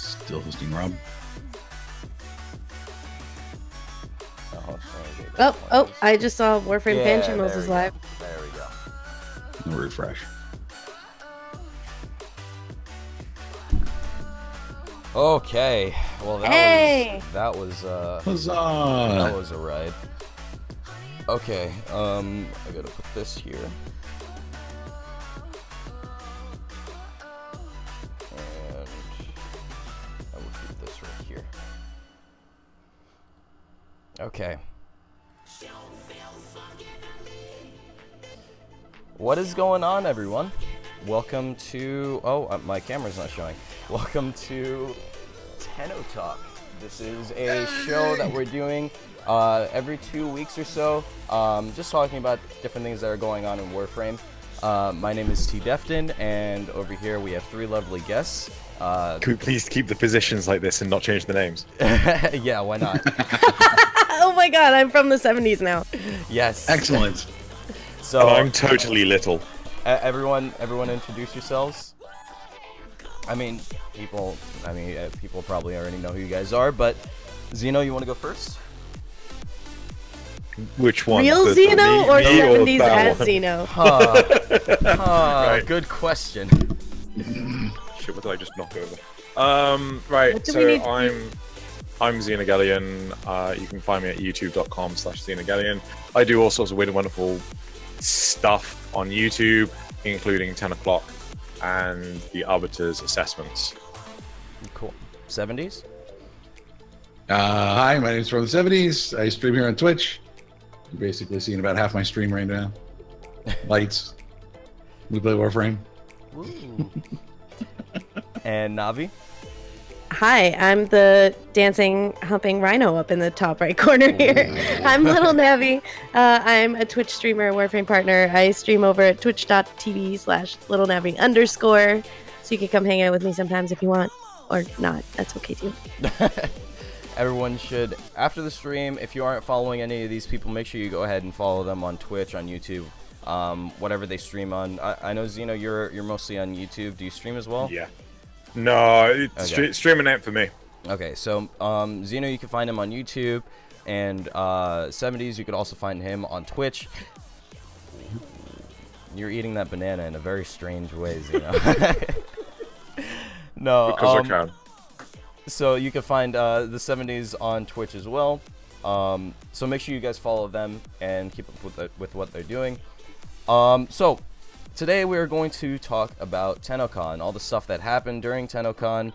Still hosting Rob. Oh, I just saw Warframe Fan Channels is live. There we go. No refresh. Okay. Well, that was a ride. Okay. I gotta put this here. And I will keep this right here. Okay. What is going on, everyone? Welcome to... Oh, my camera's not showing. Welcome to TennoTalk. This is a show that we're doing every 2 weeks or so, just talking about different things that are going on in Warframe. My name is TDefton, and over here we have 3 lovely guests. Can we please keep the positions like this and not change the names? Yeah, why not? Oh my god, I'm from the 70's now. Yes. Excellent. So and I'm totally little. Everyone introduce yourselves. People probably already know who you guys are, but Xeno, you want to go first? Which one? Real Xeno or 70's as Xeno? Right. Good question. Shit, what did I just knock over? Right, so I'm Xenogelion. You can find me at youtube.com/Xenogelion. I do all sorts of weird and wonderful stuff on YouTube, including 10 o'clock and the Arbiter's assessments. Cool. 70's? Hi, my name's from the 70's. I stream here on Twitch. You're basically seeing about half my stream right now. Lights. We play Warframe. Ooh. And Navi? Hi, I'm the dancing, humping rhino up in the top right corner here. I'm LittleNavi. I'm a Twitch streamer, Warframe partner. I stream over at twitch.tv/LittleNavi_. So you can come hang out with me sometimes if you want. Or not. That's okay too. Everyone should, after the stream, if you aren't following any of these people, make sure you go ahead and follow them on Twitch, on YouTube, whatever they stream on. I know, Xeno, you're mostly on YouTube. Do you stream as well? Yeah. No, it's streaming out for me. Okay, so Xeno, you can find him on YouTube, and 70's, you could also find him on Twitch. You're eating that banana in a very strange way, Xeno. No, because I can. So you can find the 70's on Twitch as well. So make sure you guys follow them and keep up with what they're doing. So today we are going to talk about TennoCon, all the stuff that happened during TennoCon,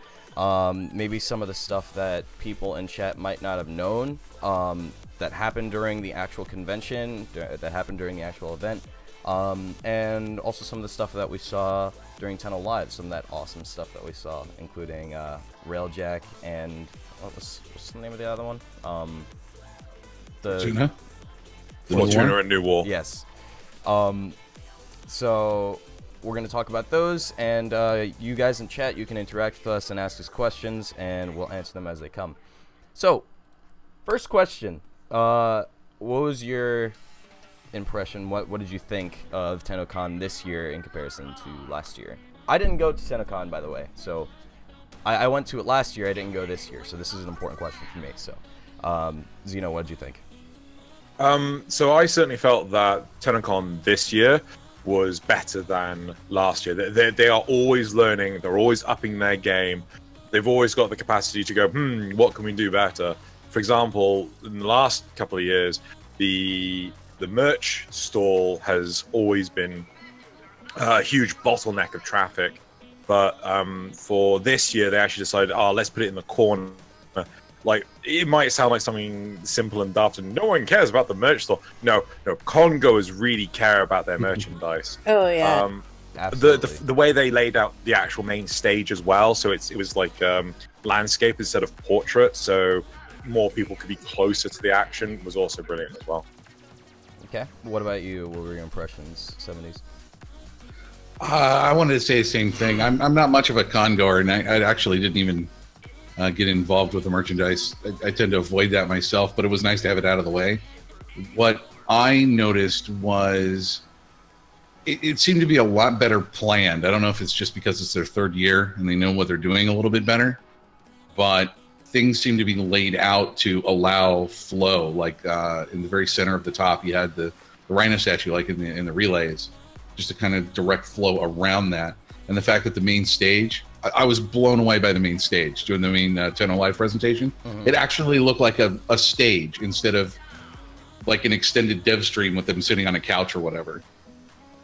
maybe some of the stuff that people in chat might not have known that happened during the actual convention, that happened during the actual event, and also some of the stuff that we saw during Tenno Live, some of that awesome stuff that we saw, including Railjack and what's the name of the other one? Fortuna? Fortuna and New War. Yes. So we're going to talk about those, and you guys in chat, you can interact with us and ask us questions, and we'll answer them as they come. So, first question. What was your impression? What did you think of TennoCon this year in comparison to last year? I didn't go to TennoCon, by the way, so I went to it last year. I didn't go this year, so this is an important question for me. So, Xeno, what did you think? So I certainly felt that TennoCon this year was better than last year. They are always learning. They're always upping their game. They've always got the capacity to go, what can we do better? For example, in the last couple of years, the merch stall has always been a huge bottleneck of traffic. But for this year, they actually decided, let's put it in the corner. Like, it might sound like something simple and daft, and no one cares about the merch store. No, con goers really care about their merchandise. Oh yeah. The way they laid out the actual main stage as well, so it was like landscape instead of portrait, so more people could be closer to the action, was also brilliant as well. Okay. What about you? What were your impressions, 70's? I wanted to say the same thing. I'm not much of a con goer, and I actually didn't even get involved with the merchandise. I tend to avoid that myself, but it was nice to have it out of the way. What I noticed was it seemed to be a lot better planned. I don't know if it's just because it's their third year and they know what they're doing a little bit better, but things seem to be laid out to allow flow. Like in the very center of the top, you had the rhino statue, like in the relays, just to kind of direct flow around that. And the fact that the main stage, I was blown away by the main stage doing the main Tenno Live presentation. It actually looked like a stage instead of like an extended dev stream with them sitting on a couch or whatever.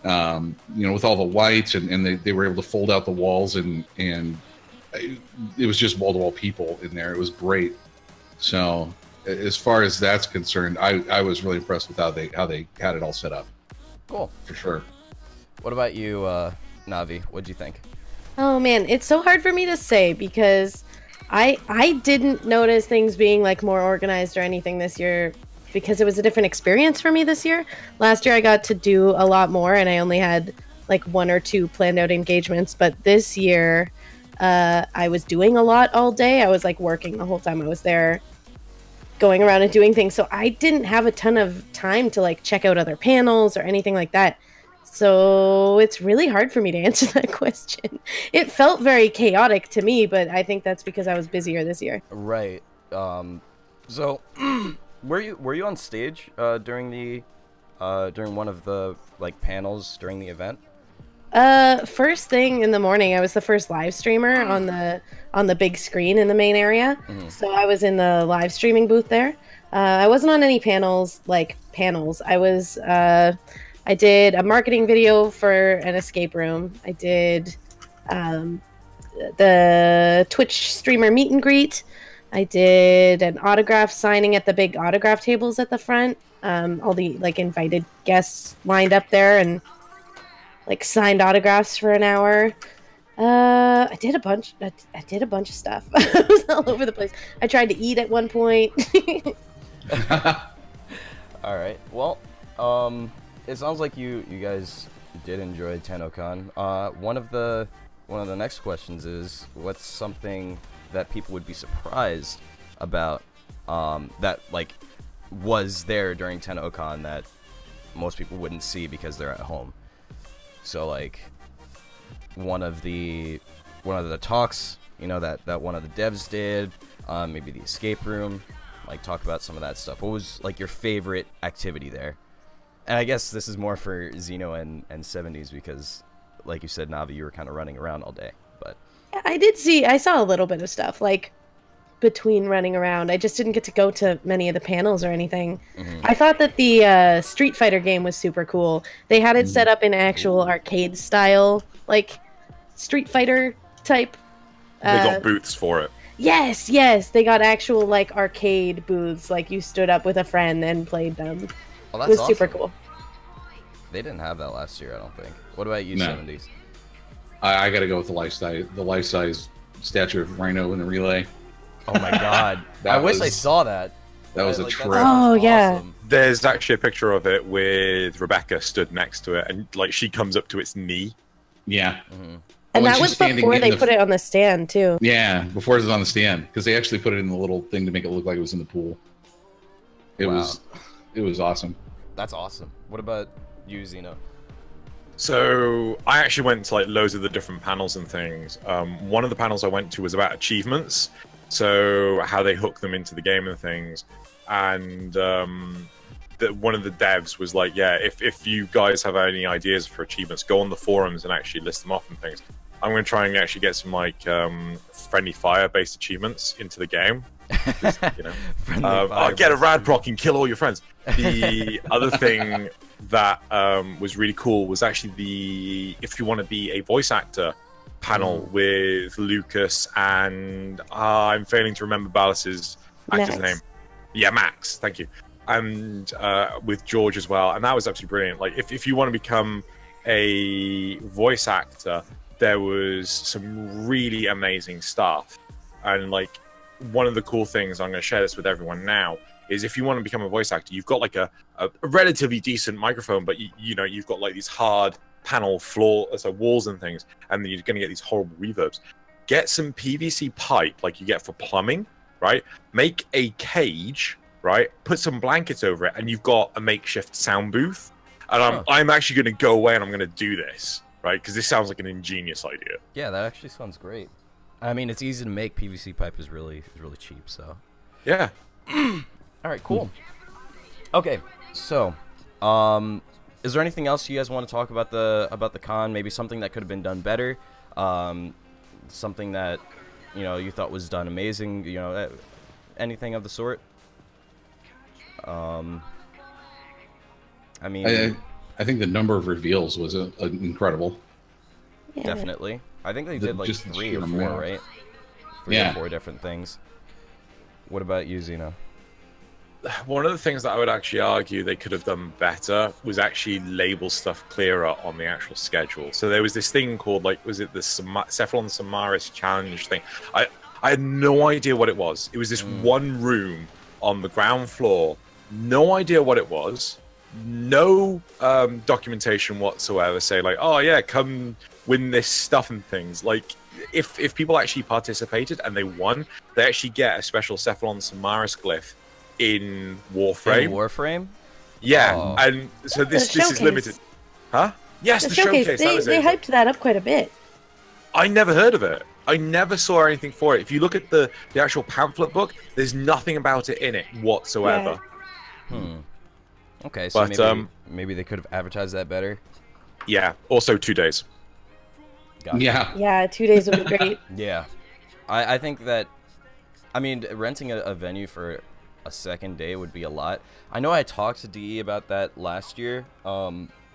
You know, with all the lights, and they were able to fold out the walls, and it was just wall-to-wall people in there. It was great. So as far as that's concerned, I was really impressed with how they had it all set up. Cool. For sure. What about you, Navi? What'd you think? Oh man, it's so hard for me to say because I didn't notice things being like more organized or anything this year because it was a different experience for me this year. Last year I got to do a lot more and I only had like 1 or 2 planned out engagements, but this year I was doing a lot all day. I was like working the whole time I was there, going around and doing things. So I didn't have a ton of time to like check out other panels or anything like that. So it's really hard for me to answer that question. It felt very chaotic to me, but I think that's because I was busier this year. Right. So were you on stage during one of the like panels during the event? First thing in the morning, I was the first live streamer on the big screen in the main area. So I was in the live streaming booth there. I wasn't on any panels. I did a marketing video for an escape room. I did the Twitch streamer meet and greet. I did an autograph signing at the big autograph tables at the front. All the like invited guests lined up there and like signed autographs for an hour. I did a bunch of stuff. I was all over the place. I tried to eat at one point. All right. Well, it sounds like you guys did enjoy TennoCon. One of the next questions is, what's something that people would be surprised about that like was there during TennoCon that most people wouldn't see because they're at home? So like one of the talks, you know, that one of the devs did, maybe the escape room, like talk about some of that stuff. What was like your favorite activity there? And I guess this is more for Xeno and 70's because, like you said, Navi, you were kind of running around all day. But I saw a little bit of stuff, like, between running around. I just didn't get to go to many of the panels or anything. I thought that the Street Fighter game was super cool. They had it set up in actual arcade style, like, Street Fighter type. They got booths for it. Yes, they got actual, like, arcade booths. Like, you stood up with a friend and played them. Well, that's it was awesome. super cool. They didn't have that last year, I don't think. What about you, 70's? I got to go with the life-size statue of Rhino in the relay. Oh my god! I wish I saw that. That was a trip. Oh yeah. Awesome. There's actually a picture of it with Rebecca stood next to it, and like she comes up to its knee. Yeah. And that was before they put it on the stand too. Yeah, before it was on the stand, because they actually put it in the little thing to make it look like it was in the pool. It was awesome. That's awesome. What about you, Xeno? So I actually went to like loads of the different panels and things. One of the panels I went to was about achievements, so how they hook them into the game and things. And one of the devs was like, yeah, if you guys have any ideas for achievements, go on the forums and actually list them off and things. I'm going to try and actually get some like friendly fire based achievements into the game. You know, I'll get a rad proc and kill all your friends. The other thing that was really cool was actually the if you want to be a voice actor panel with Lucas and I'm failing to remember Ballas's actor's name. Yeah, Max. Thank you. And with George as well, and that was absolutely brilliant. Like if you want to become a voice actor, there was some really amazing stuff. And like one of the cool things, I'm going to share this with everyone now, is if you want to become a voice actor, you've got like a relatively decent microphone, but you know you've got like these hard panel floor, so walls and things, and then you're going to get these horrible reverbs. Get some PVC pipe like you get for plumbing, right? Make a cage, right? Put some blankets over it, and you've got a makeshift sound booth. And I'm actually going to go away and I'm going to do this, right? Because this sounds like an ingenious idea. Yeah, that actually sounds great. I mean, it's easy to make. PVC pipe is really cheap. So. Yeah. All right. Cool. Okay. So, is there anything else you guys want to talk about the con? Maybe something that could have been done better. Something that you thought was done amazing. Anything of the sort. I mean, I think the number of reveals was incredible. Yeah. Definitely. I think they did like just 3 or 4, amount. right? 3 or 4 different things. What about you, Xeno? One of the things that I would actually argue they could have done better was actually label stuff clearer on the actual schedule. So there was this thing called, like, was it the Cephalon Samaris challenge thing? I had no idea what it was. It was this one room on the ground floor. No idea what it was. No documentation whatsoever. Say like, oh yeah, come win this stuff and things. Like, if people actually participated and they won, they actually get a special Cephalon Samaris glyph in Warframe. In Warframe? Yeah, Oh. and so this is limited. Huh? Yes, the showcase. They hyped that up quite a bit. I never heard of it. I never saw anything for it. If you look at the actual pamphlet book, there's nothing about it in it whatsoever. Yeah. Okay, so But, maybe they could have advertised that better. Yeah. Also 2 days. Gotcha. Yeah. Yeah, 2 days would be great. Yeah. I think that, I mean, renting a venue for a second day would be a lot. I know I talked to DE about that last year,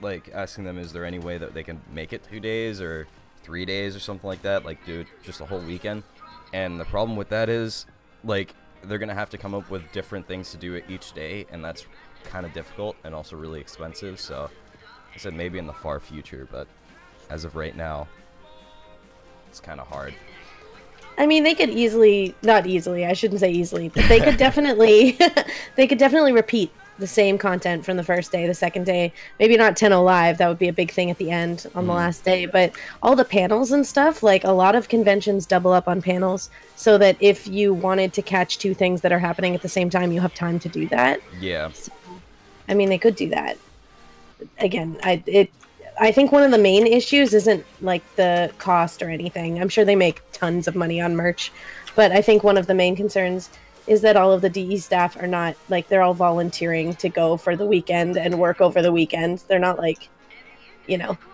like asking them, is there any way that they can make it 2 days or 3 days or something like that, like do just a whole weekend. And the problem with that is, like, they're gonna have to come up with different things to do each day, and that's kind of difficult and also really expensive. So I said maybe in the far future, but as of right now, it's kind of hard. I mean, they could easily, not easily, I shouldn't say easily, but they could definitely, they could definitely repeat the same content from the first day, the second day. Maybe not Tenno Live, that would be a big thing at the end on the last day, but all the panels and stuff, like a lot of conventions double up on panels, so that if you wanted to catch 2 things that are happening at the same time, you have time to do that. Yeah. So, I mean, they could do that. Again, I think one of the main issues isn't like the cost or anything. I'm sure they make tons of money on merch, but I think one of the main concerns is that all of the DE staff are not, like, they're all volunteering to go for the weekend and work over the weekend. They're not, like,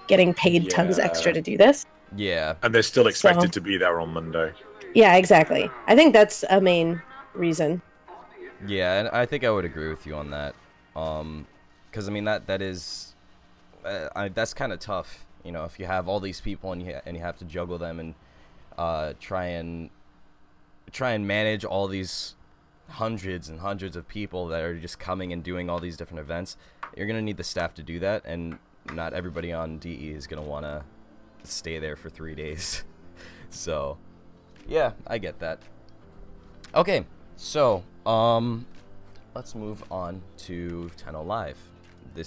getting paid tons extra to do this. Yeah. And they're still expected to be there on Monday. Yeah, exactly. I think that's a main reason. Yeah, and I think I would agree with you on that. Because I mean that is, that's kind of tough. If you have all these people and you have to juggle them and try and manage all these hundreds and hundreds of people that are just coming and doing all these different events, you're gonna need the staff to do that, and not everybody on DE is gonna want to stay there for 3 days. So yeah, I get that. Okay, so let's move on to Tenno Live. They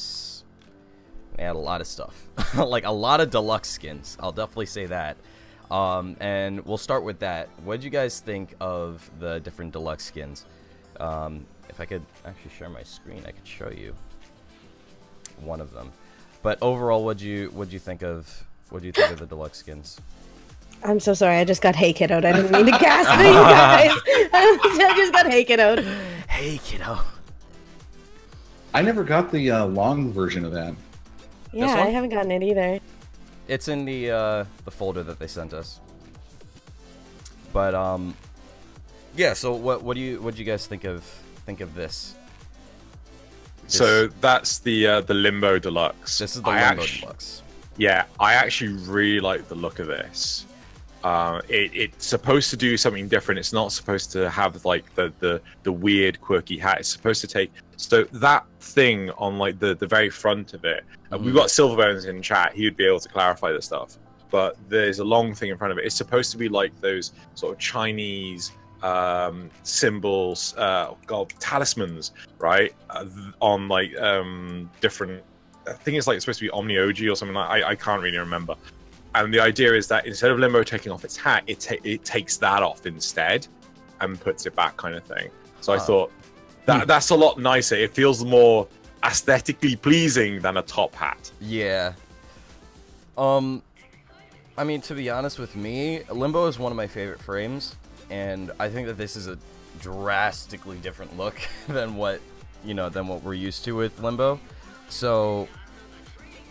had a lot of stuff. Like a lot of deluxe skins, I'll definitely say that. And we'll start with that. What did you guys think of the different deluxe skins? If I could actually share my screen, I could show you one of them. But overall, what'd you think of the deluxe skins? I'm so sorry. I just got hey kiddoed. I didn't mean to gasp at you guys. I just got hey kiddoed. Hey kiddo. I never got the long version of that. Yeah, I haven't gotten it either. It's in the folder that they sent us. But yeah. So what do you guys think of this? So that's the Limbo Deluxe. This is the Limbo Deluxe. Yeah, I actually really like the look of this. It's supposed to do something different. It's not supposed to have like the weird quirky hat. It's supposed to take, so that thing on like the very front of it. We've got Silverbones in chat. He would be able to clarify this stuff. But there's a long thing in front of it. It's supposed to be like those sort of Chinese symbols, talismans, right? On like different. I think it's like supposed to be Omnioji or something like. I can't really remember. And the idea is that instead of Limbo taking off its hat, it takes that off instead and puts it back, kind of thing. So I thought that's a lot nicer. It feels more aesthetically pleasing than a top hat. Yeah. I mean, to be honest with me, Limbo is one of my favorite frames, and I think that this is a drastically different look than what, you know, than what we're used to with Limbo. So,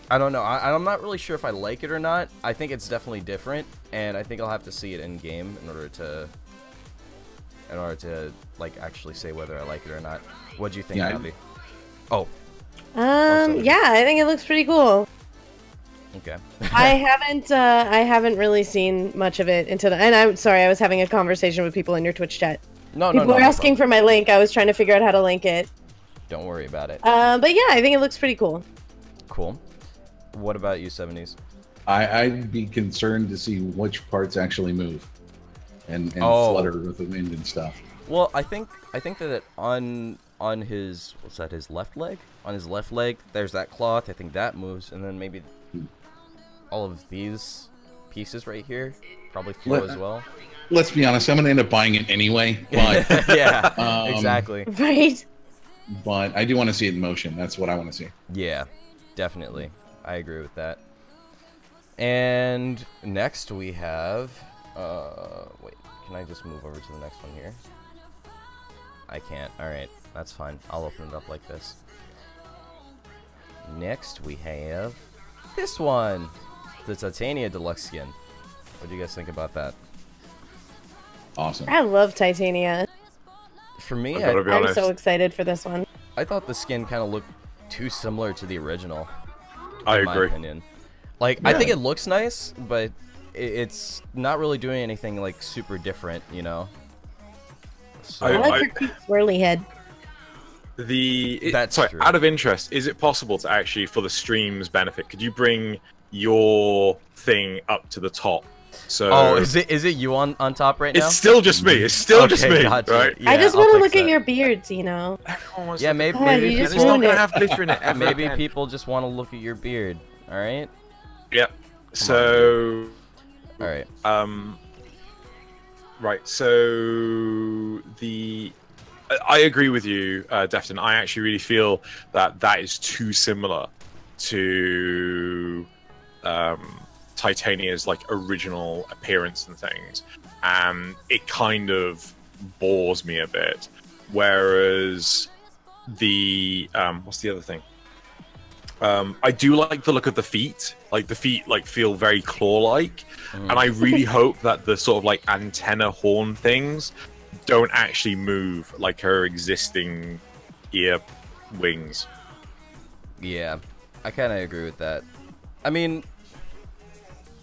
I don't know. I'm not really sure if I like it or not. I think it's definitely different, and I think I'll have to see it in game in order to like actually say whether I like it or not. What do you think, Abby? Oh. Yeah, I think it looks pretty cool. Okay. I haven't really seen much of it until and I'm sorry, I was having a conversation with people in your Twitch chat. People were asking for my link. I was trying to figure out how to link it. Don't worry about it. But yeah, I think it looks pretty cool. Cool. What about you, 70's? I'd be concerned to see which parts actually move and flutter with the wind and stuff. Well, I think that on his, what's that, his left leg? On his left leg, there's that cloth. I think that moves, and then maybe all of these pieces right here probably flow as well. Let's be honest, I'm gonna end up buying it anyway. But yeah, exactly. Right. But I do want to see it in motion. That's what I want to see. Yeah, definitely. I agree with that. And next we have, wait, can I just move over to the next one here? I can't. All right, that's fine. I'll open it up like this. Next we have this one, the Titania Deluxe skin. What do you guys think about that? Awesome. I love Titania. For me, I'm so excited for this one. I thought the skin kind of looked too similar to the original. I in agree. My opinion. Like, yeah. I think it looks nice, but it's not really doing anything like super different, you know. So, I like her cute swirly head. That's true. Out of interest, is it possible to actually, for the stream's benefit, could you bring your thing up to the top? So is it you on top right now? It's still just me. It's still just me, gotcha. right? Yeah, I just want to look at your beards, you know. Yeah, maybe it's not gonna have glitter in it. Maybe people just want to look at your beard. All right. Yep. So. All right. Right. So I agree with you, Defton. I actually really feel that is too similar to Titania's like original appearance and things, and it kind of bores me a bit. Whereas the what's the other thing? I do like the look of the feet. Like the feet like feel very claw-like, and I really hope that the sort of like antenna horn things don't actually move like her existing ear wings. Yeah, I kind of agree with that. I mean,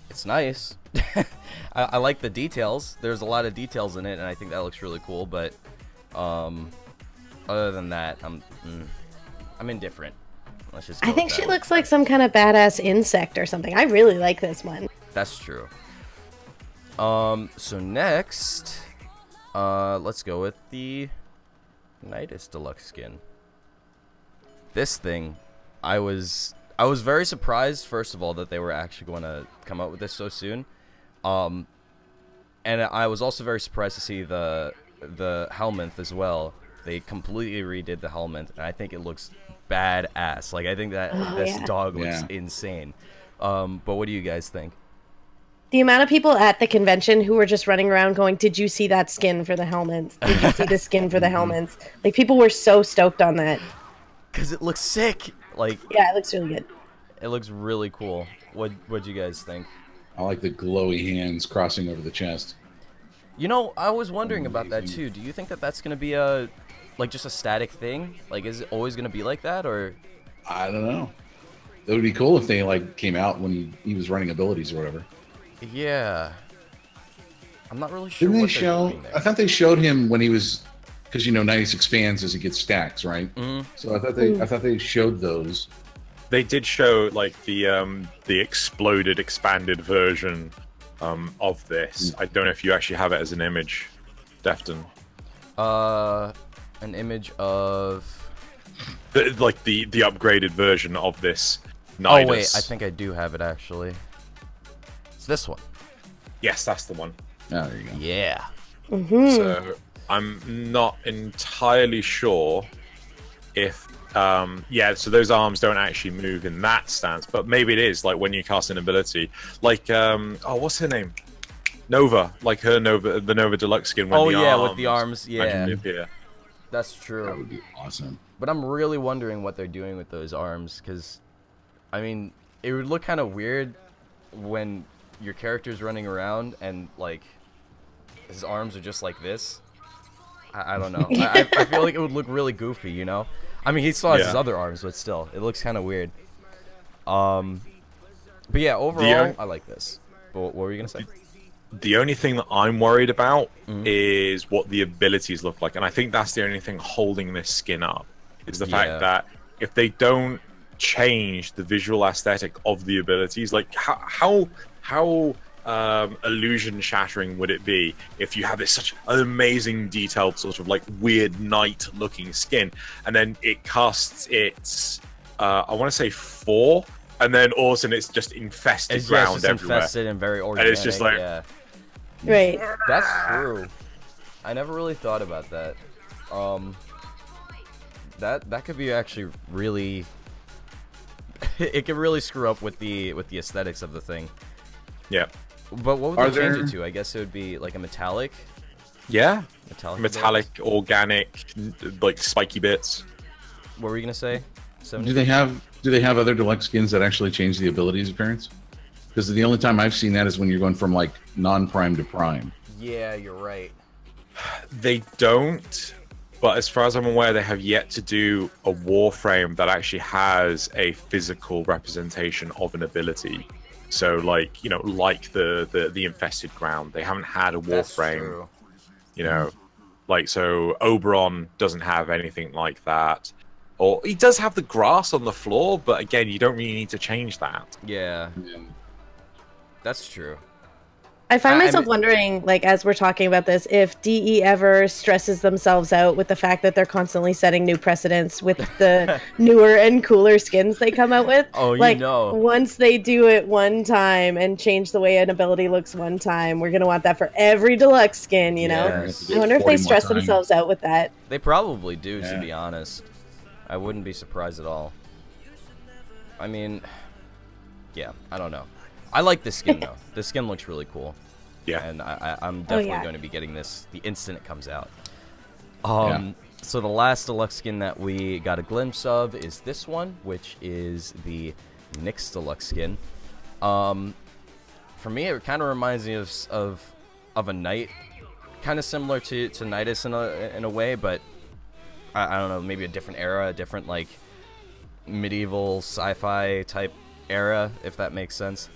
it's nice. I like the details. There's a lot of details in it, and I think that looks really cool. But other than that, I'm indifferent. Let's just. I think she looks like some kind of badass insect or something. I really like this one. That's true. So next, let's go with the NYX Deluxe skin. This thing, I was very surprised, first of all, that they were actually going to come out with this so soon. And I was also very surprised to see the helmet as well. They completely redid the helmet, and I think it looks badass. Like, I think that this dog looks insane. But what do you guys think? The amount of people at the convention who were just running around going, "Did you see that skin for the helmets? Did you see the skin for the helmets?" Like, people were so stoked on that. Because it looks sick. Like, yeah, it looks really good. It looks really cool. What'd you guys think? I like the glowy hands crossing over the chest. You know, I was wondering about that too. Do you think that that's gonna be a, like, just a static thing? Like, is it always gonna be like that, or? I don't know. It would be cool if they like came out when he was running abilities or whatever. Yeah. I'm not really sure. Didn't they show? I thought they showed him when he was, because you know NYX expands as it gets stacks, right? So I thought they showed those. They did show like the exploded, expanded version of this. I don't know if you actually have it as an image, Defton. An image of the upgraded version of this NYX. Oh wait, I think I do have it actually. It's this one. Yes, that's the one. Oh, there you go. Yeah. So I'm not entirely sure if yeah, so those arms don't actually move in that stance, but maybe it is like when you cast an ability, like oh, what's her name? Nova, like her Nova, the Nova Deluxe skin. When with the arms, yeah. That's true. That would be awesome. But I'm really wondering what they're doing with those arms, because, I mean, it would look kind of weird when your character's running around and like his arms are just like this. I don't know. I feel like it would look really goofy, you know? I mean, he still has his other arms, but still, it looks kind of weird. But yeah, overall, I like this. But what were you gonna say? The only thing that I'm worried about is what the abilities look like, and I think that's the only thing holding this skin up, is the fact that if they don't change the visual aesthetic of the abilities, like how illusion shattering would it be if you have this such an amazing detailed sort of like weird knight looking skin, and then it casts its I want to say 4, and then all of a sudden it's just infested ground just everywhere, infested and very organic, and it's just like right. That's true. I never really thought about that. That could be actually really it could really screw up with the aesthetics of the thing. Yeah. But what would they change it to? I guess it would be like a metallic. Yeah. Metallic, organic, like spiky bits. What were you gonna say? Do they have other deluxe skins that actually change the abilities appearance? Because the only time I've seen that is when you're going from like non-prime to prime. Yeah, you're right. They don't, but as far as I'm aware, they have yet to do a warframe that actually has a physical representation of an ability. So, like, you know, like the infested ground, they haven't had a warframe. You know, like, so Oberon doesn't have anything like that. Or he does have the grass on the floor, but again, you don't really need to change that. Yeah. That's true. I find myself wondering, like, as we're talking about this, if DE ever stresses themselves out with the fact that they're constantly setting new precedents with the newer and cooler skins they come out with. Oh, like, you know. Once they do it one time and change the way an ability looks one time, we're going to want that for every deluxe skin, you know? Yes. I wonder if they stress themselves out with that. They probably do, to be honest. I wouldn't be surprised at all. I mean, yeah, I don't know. I like this skin, though. This skin looks really cool. Yeah. And I'm definitely going to be getting this the instant it comes out. So the last deluxe skin that we got a glimpse of is this one, which is the NYX Deluxe skin. For me, it kind of reminds me of a knight, kind of similar to Nidus in a way, but I don't know, maybe a different era, a different like medieval sci-fi type era, if that makes sense.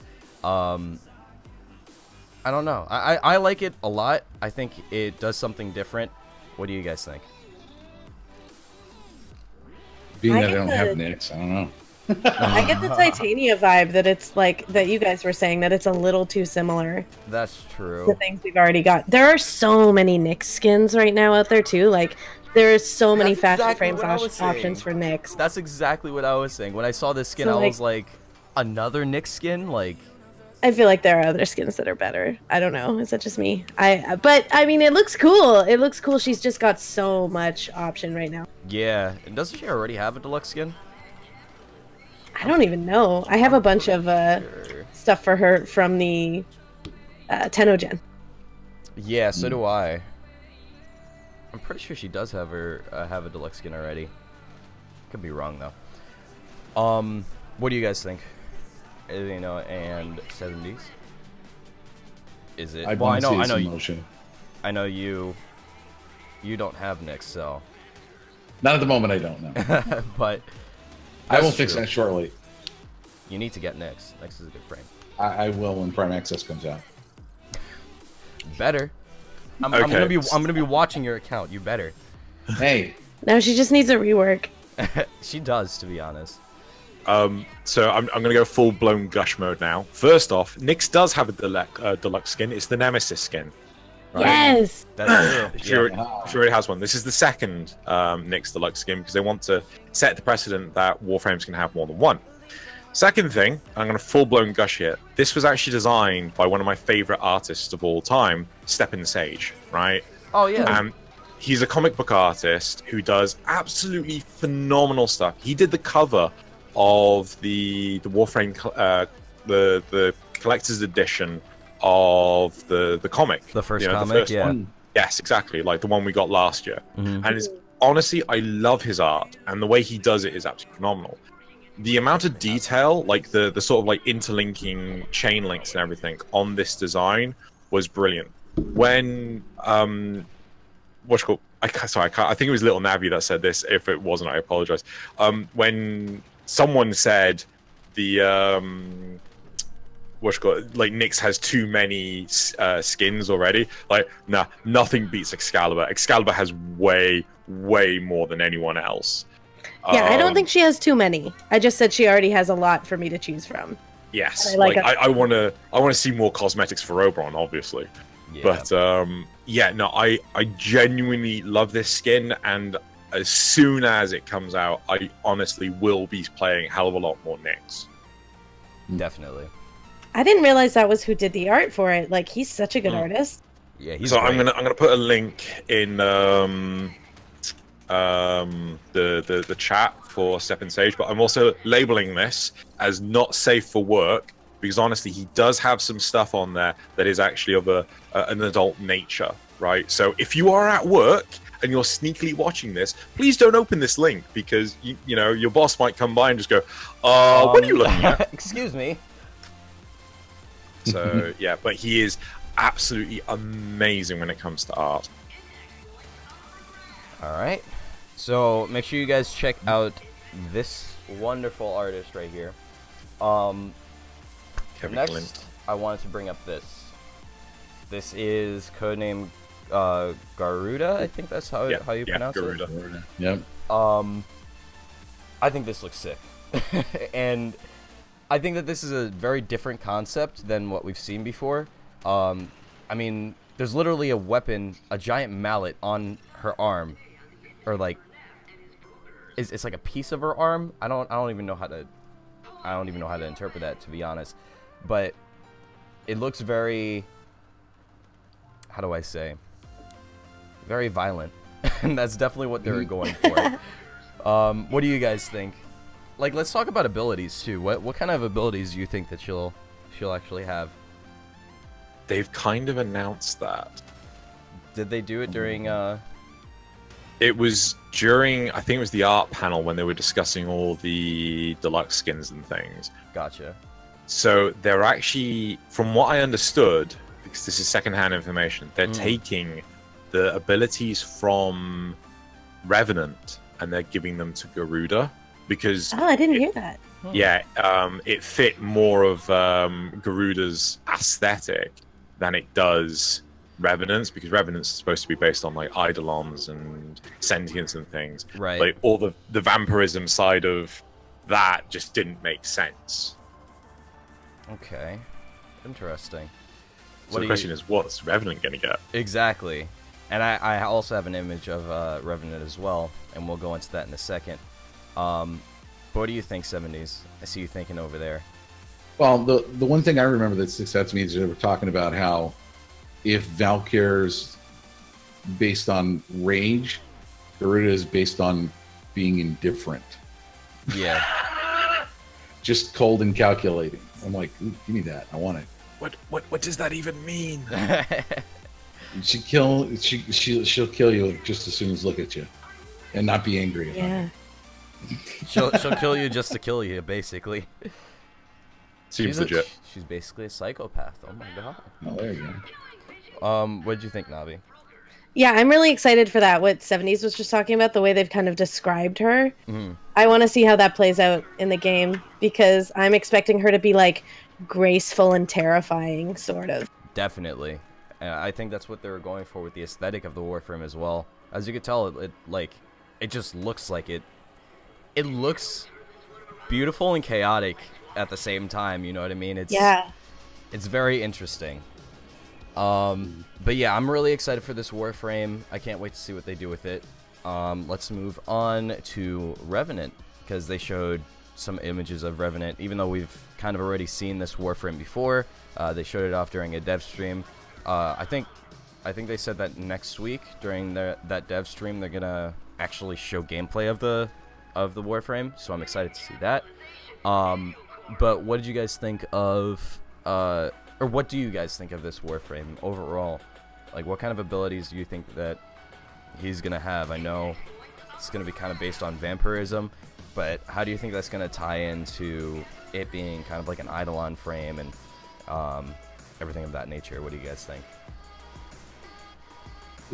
I don't know. I like it a lot. I think it does something different. What do you guys think? Being that I don't have NYX, I don't know. I get the Titania vibe that it's like, that you guys were saying, that it's a little too similar. That's true. The things we've already got. There are so many NYX skins right now out there too. Like, there's so many fashion frames options for NYX. That's exactly what I was saying. When I saw this skin, I was like, another NYX skin? Like, I feel like there are other skins that are better. I don't know. Is that just me? But I mean, it looks cool. It looks cool. She's just got so much option right now. Yeah. And doesn't she already have a deluxe skin? I don't even know. I have a bunch of stuff for her from the Tenno gen. Yeah, so do I. I'm pretty sure she does have a deluxe skin already. Could be wrong though. What do you guys think? You know, and 70's. Is it? Well, I know you don't have NYX, so. Not at the moment. I don't know. But I will fix that shortly. You need to get NYX. NYX is a good frame. I will when Prime Access comes out. Better. I'm gonna be watching your account. You better. Hey. No, she just needs a rework. She does, to be honest. So I'm going to go full-blown gush mode now. First off, NYX does have a deluxe skin. It's the Nemesis skin. Right? Yes! That's true. She already has one. This is the second NYX Deluxe skin because they want to set the precedent that Warframes can have more than one. Second thing, I'm going to full-blown gush here. This was actually designed by one of my favorite artists of all time, Stepin Sage, right? Oh, yeah. he's a comic book artist who does absolutely phenomenal stuff. He did the cover of the Warframe, the collector's edition of the comic. The first you know, comic, the first yeah. one. Yes, exactly, like the one we got last year. And it's honestly, I love his art, and the way he does it is absolutely phenomenal. The amount of detail, like the sort of like interlinking chain links and everything on this design was brilliant. When what's called? I think it was LittleNavi that said this. If it wasn't, I apologize. When someone said the what's called, like NYX has too many skins already. Like, nah, nothing beats Excalibur. Excalibur has way more than anyone else. Yeah, I don't think she has too many. I just said she already has a lot for me to choose from. Yes, I want to see more cosmetics for Oberon, obviously. Yeah. But yeah, no, I genuinely love this skin, and as soon as it comes out, I honestly will be playing a hell of a lot more NYX. Definitely. I didn't realize that was who did the art for it. Like, he's such a good artist. Yeah, he's so great. I'm gonna put a link in the chat for Step and Sage, but I'm also labeling this as not safe for work, because honestly, he does have some stuff on there that is actually of an adult nature, right? So if you are at work and you're sneakily watching this, please don't open this link, because you know your boss might come by and just go, what are you looking at? Excuse me. So yeah, but he is absolutely amazing when it comes to art. Alright, so make sure you guys check out this wonderful artist right here. Next, Clint. I wanted to bring up this. This is codename Garuda, I think that's how you pronounce Garuda. it. Yep. I think this looks sick. And I think that this is a very different concept than what we've seen before. I mean, there's literally a weapon, a giant mallet on her arm, or like, it's like a piece of her arm. I don't even know how to interpret that, to be honest. But it looks very, how do I say, very violent, and that's definitely what they were going for. What do you guys think? Like, let's talk about abilities too. What kind of abilities do you think that she'll actually have? They've kind of announced that. Did they do it during It was during, I think it was the art panel when they were discussing all the deluxe skins and things. Gotcha. So they're actually, from what I understood, because this is secondhand information, they're taking the abilities from Revenant and they're giving them to Garuda, because Oh, I didn't hear that. yeah, it fit more of Garuda's aesthetic than it does Revenant's, because Revenant's supposed to be based on like Eidolons and sentience and things. Right. Like all the vampirism side of that just didn't make sense. Okay. Interesting. So the question is, what's Revenant gonna get? Exactly. And I also have an image of Revenant as well, and we'll go into that in a second. But what do you think, 70's? I see you thinking over there. Well, the one thing I remember that sticks out to me is they were talking about how if Valkyr's based on rage, Garuda is based on being indifferent. Yeah. Just cold and calculating. I'm like, ooh, give me that. I want it. What does that even mean? She'll kill you just as soon as look at you, and not be angry. Yeah. She'll kill you just to kill you, basically. Seems legit. She's basically a psychopath. Oh my god. Oh, there you What did you think, Navi? Yeah, I'm really excited for that. What 70's was just talking about, the way they've kind of described her. I want to see how that plays out in the game, because I'm expecting her to be like graceful and terrifying, sort of. Definitely. I think that's what they were going for with the aesthetic of the Warframe as well. As you could tell, it just looks like it. It looks beautiful and chaotic at the same time. You know what I mean? It's very interesting. But yeah, I'm really excited for this Warframe. I can't wait to see what they do with it. Let's move on to Revenant, because they showed some images of Revenant. Even though we've kind of already seen this Warframe before, they showed it off during a dev stream. I think I think they said that next week during that dev stream they're gonna actually show gameplay of the Warframe, so I'm excited to see that. But what did you guys think of, or what do you guys think of this Warframe overall? Like, what kind of abilities do you think that he's gonna have? I know it's gonna be kind of based on vampirism, but how do you think that's gonna tie into it being kind of like an Eidolon frame and everything of that nature? What do you guys think?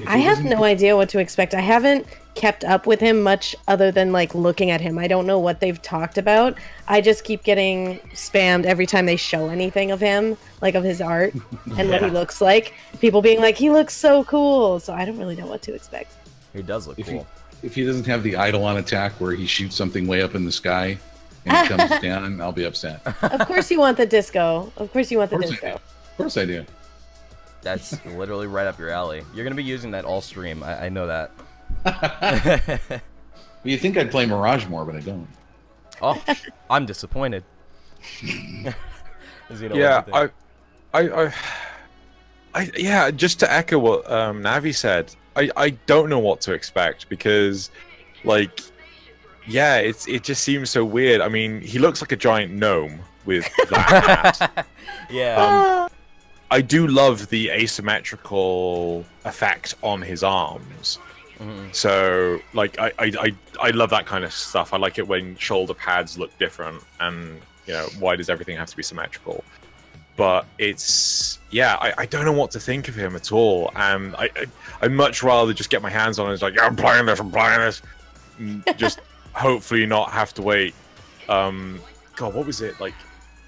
I have no idea what to expect. I haven't kept up with him much other than like looking at him. I don't know what they've talked about. I just keep getting spammed every time they show anything of him, like of his art and what he looks like. People being like, he looks so cool. So I don't really know what to expect. He does look cool. If he doesn't have the Eidolon attack where he shoots something way up in the sky and it comes down, I'll be upset. Of course you want the disco. Of course you want the disco. Of course I do. That's literally right up your alley. You're going to be using that all stream. I know that. You think I'd play Mirage more, but I don't. Oh, I'm disappointed. Yeah, yeah, just to echo what Navi said, I don't know what to expect because, like, yeah, it just seems so weird. I mean, he looks like a giant gnome with that hat. Yeah. I do love the asymmetrical effect on his arms. So, like, I love that kind of stuff. I like it when shoulder pads look different, and you know, why does everything have to be symmetrical? But it's, yeah, I don't know what to think of him at all. And I'd much rather just get my hands on it. It's like, yeah, I'm playing this. Just hopefully not have to wait. God, what was it, like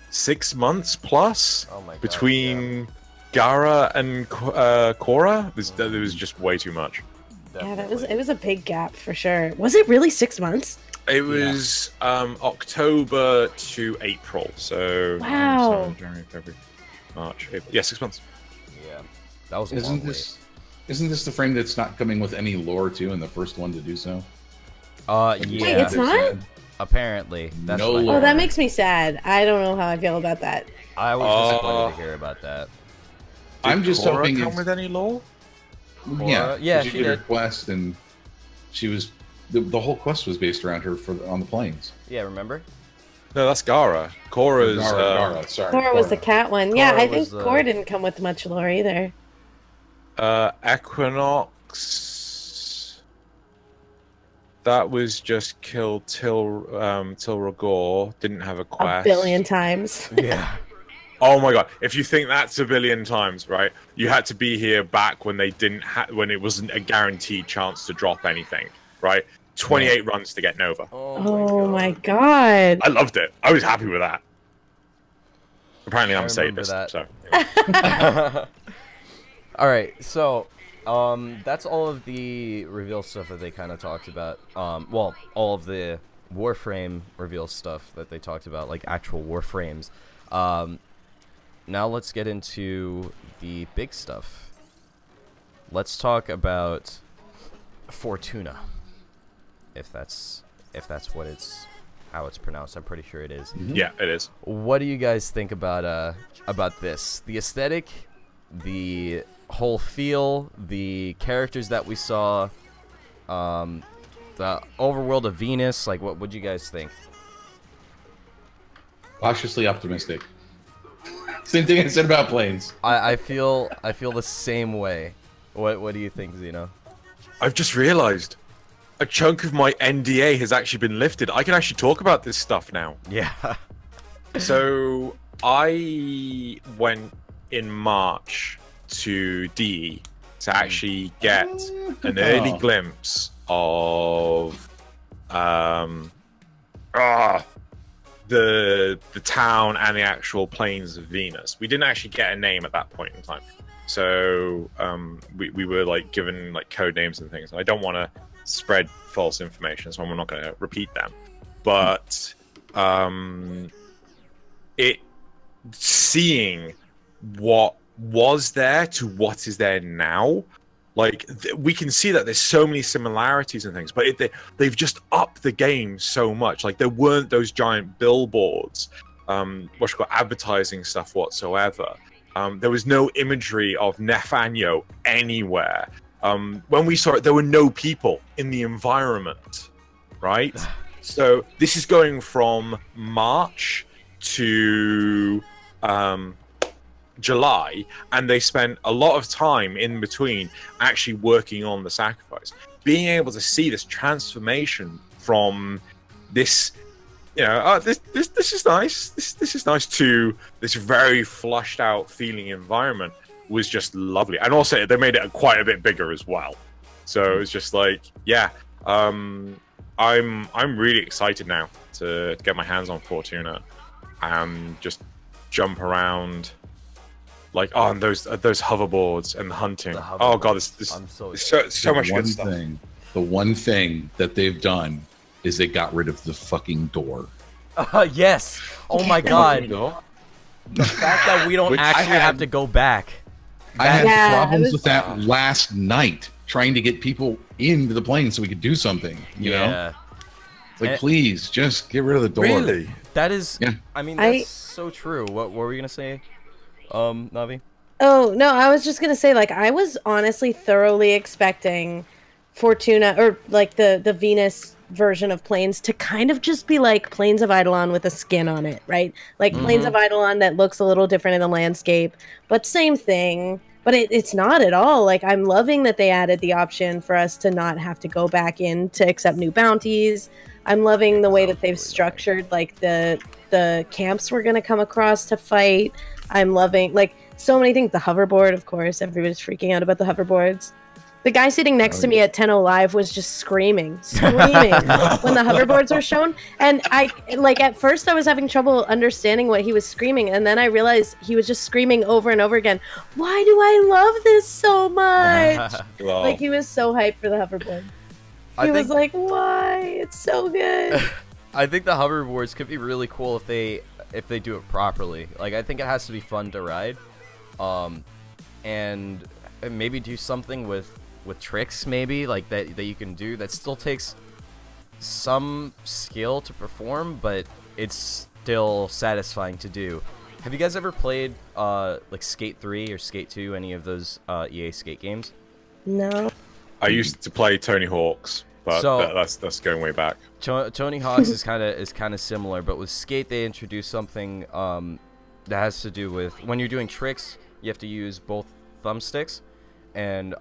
6 months plus between Gara and Korra? There was just way too much. Definitely. Yeah, it was a big gap for sure. Was it really 6 months? It was October to April, so wow. January, February, March, April. Yeah, 6 months. Yeah, that was a long wait. Isn't this the frame that's not coming with any lore too, and the first one to do so? Yeah. Wait, it's not? Apparently, that's No what I lore. Oh, that makes me sad. I don't know how I feel about that. I was disappointed to hear about that. I'm just Korra hoping come it's... with any lore? Yeah, she did her did. quest, and she was the whole quest was based around her on the plains. Yeah, remember? No, that's Gara. Korra's Gara, sorry. Korra was the cat one. Yeah, Korra I think was, Korra didn't come with much lore either. Equinox. That was just killed till R'gor. Didn't have a quest. A billion times. Yeah. Oh my god! If you think that's a billion times, right? You had to be here back when they didn't when it wasn't a guaranteed chance to drop anything, right? 28 runs to get Nova. Oh my god! I loved it. I was happy with that. Apparently, I'm a remember sadist. that. So. All right, so that's all of the reveal stuff that they kind of talked about. Well, all of the Warframe reveal stuff that they talked about, like actual Warframes. Now let's get into the big stuff. Let's talk about Fortuna. If that's what how it's pronounced, I'm pretty sure it is. Yeah, it is. What do you guys think about this? The aesthetic, the whole feel, the characters that we saw, the Overworld of Venus. Like, what would you guys think? Cautiously optimistic. Same thing I said about planes. I feel the same way. What do you think, Xeno? I've just realized a chunk of my NDA has actually been lifted. I can actually talk about this stuff now. Yeah. So I went in March to DE to actually get an early glimpse of the town and the actual plains of Venus. We didn't actually get a name at that point in time, so we were like given like code names and things. I don't want to spread false information, so I'm not going to repeat them. But seeing what was there to what is there now, like we can see that there's so many similarities and things, but they've just upped the game so much. Like there weren't those giant billboards, advertising stuff whatsoever. There was no imagery of Nefanyo anywhere. When we saw it, there were no people in the environment, right? So this is going from March to July, and they spent a lot of time in between actually working on the sacrifice. Being able to see this transformation from this, you know, this is nice. This is nice to this very flushed out feeling environment was just lovely, and also they made it quite a bit bigger as well. So it's just like, yeah, I'm really excited now to get my hands on Fortuna and just jump around, like on those hoverboards and the hunting. Oh god, I'm so so much good stuff. The one thing that they've done is they got rid of the fucking door. Yes. Oh my god. The fact that we don't actually have to go back. I had problems with that last night, trying to get people into the plane so we could do something. You know, it's like, please just get rid of the door. Really? That is. Yeah. I mean, that's so true. What were we gonna say, Navi? Oh no, I was just gonna say, like, I was honestly thoroughly expecting Fortuna, or like the Venus version of planes, to kind of just be like Plains of Eidolon with a skin on it, right? Like Plains of Eidolon that looks a little different in the landscape, but same thing. But it's not at all. Like, I'm loving that they added the option for us to not have to go back in to accept new bounties. I'm loving the way that they've structured, like, the camps we're going to come across to fight. I'm loving, like, so many things. The hoverboard, of course. Everybody's freaking out about the hoverboards. The guy sitting next to me at Tenno Live was just screaming when the hoverboards were shown. And at first I was having trouble understanding what he was screaming. And then I realized he was just screaming over and over again, why do I love this so much? Wow. Like, he was so hyped for the hoverboard. He was like, why? It's so good. I think the hoverboards could be really cool if they do it properly. Like, I think it has to be fun to ride. And maybe do something with tricks, maybe, like that you can do that still takes some skill to perform, but it's still satisfying to do. Have you guys ever played like Skate 3 or Skate 2, any of those EA skate games? No. I used to play Tony Hawk's, but that's going way back. Tony Hawk's is kind of similar, but with Skate they introduced something that has to do with when you're doing tricks, you have to use both thumbsticks, and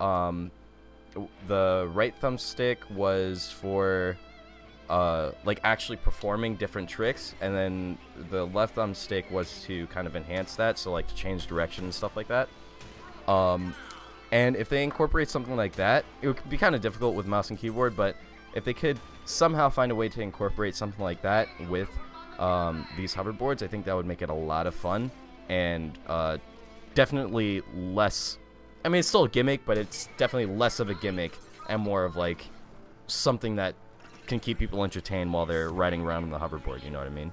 the right thumbstick was for like actually performing different tricks, and then the left thumbstick was to kind of enhance that, so like to change direction and stuff like that. And if they incorporate something like that, it would be kind of difficult with mouse and keyboard, but if they could somehow find a way to incorporate something like that with these hoverboards, I think that would make it a lot of fun, and definitely less. I mean, it's still a gimmick, but it's definitely less of a gimmick and more of like something that can keep people entertained while they're riding around on the hoverboard. You know what I mean?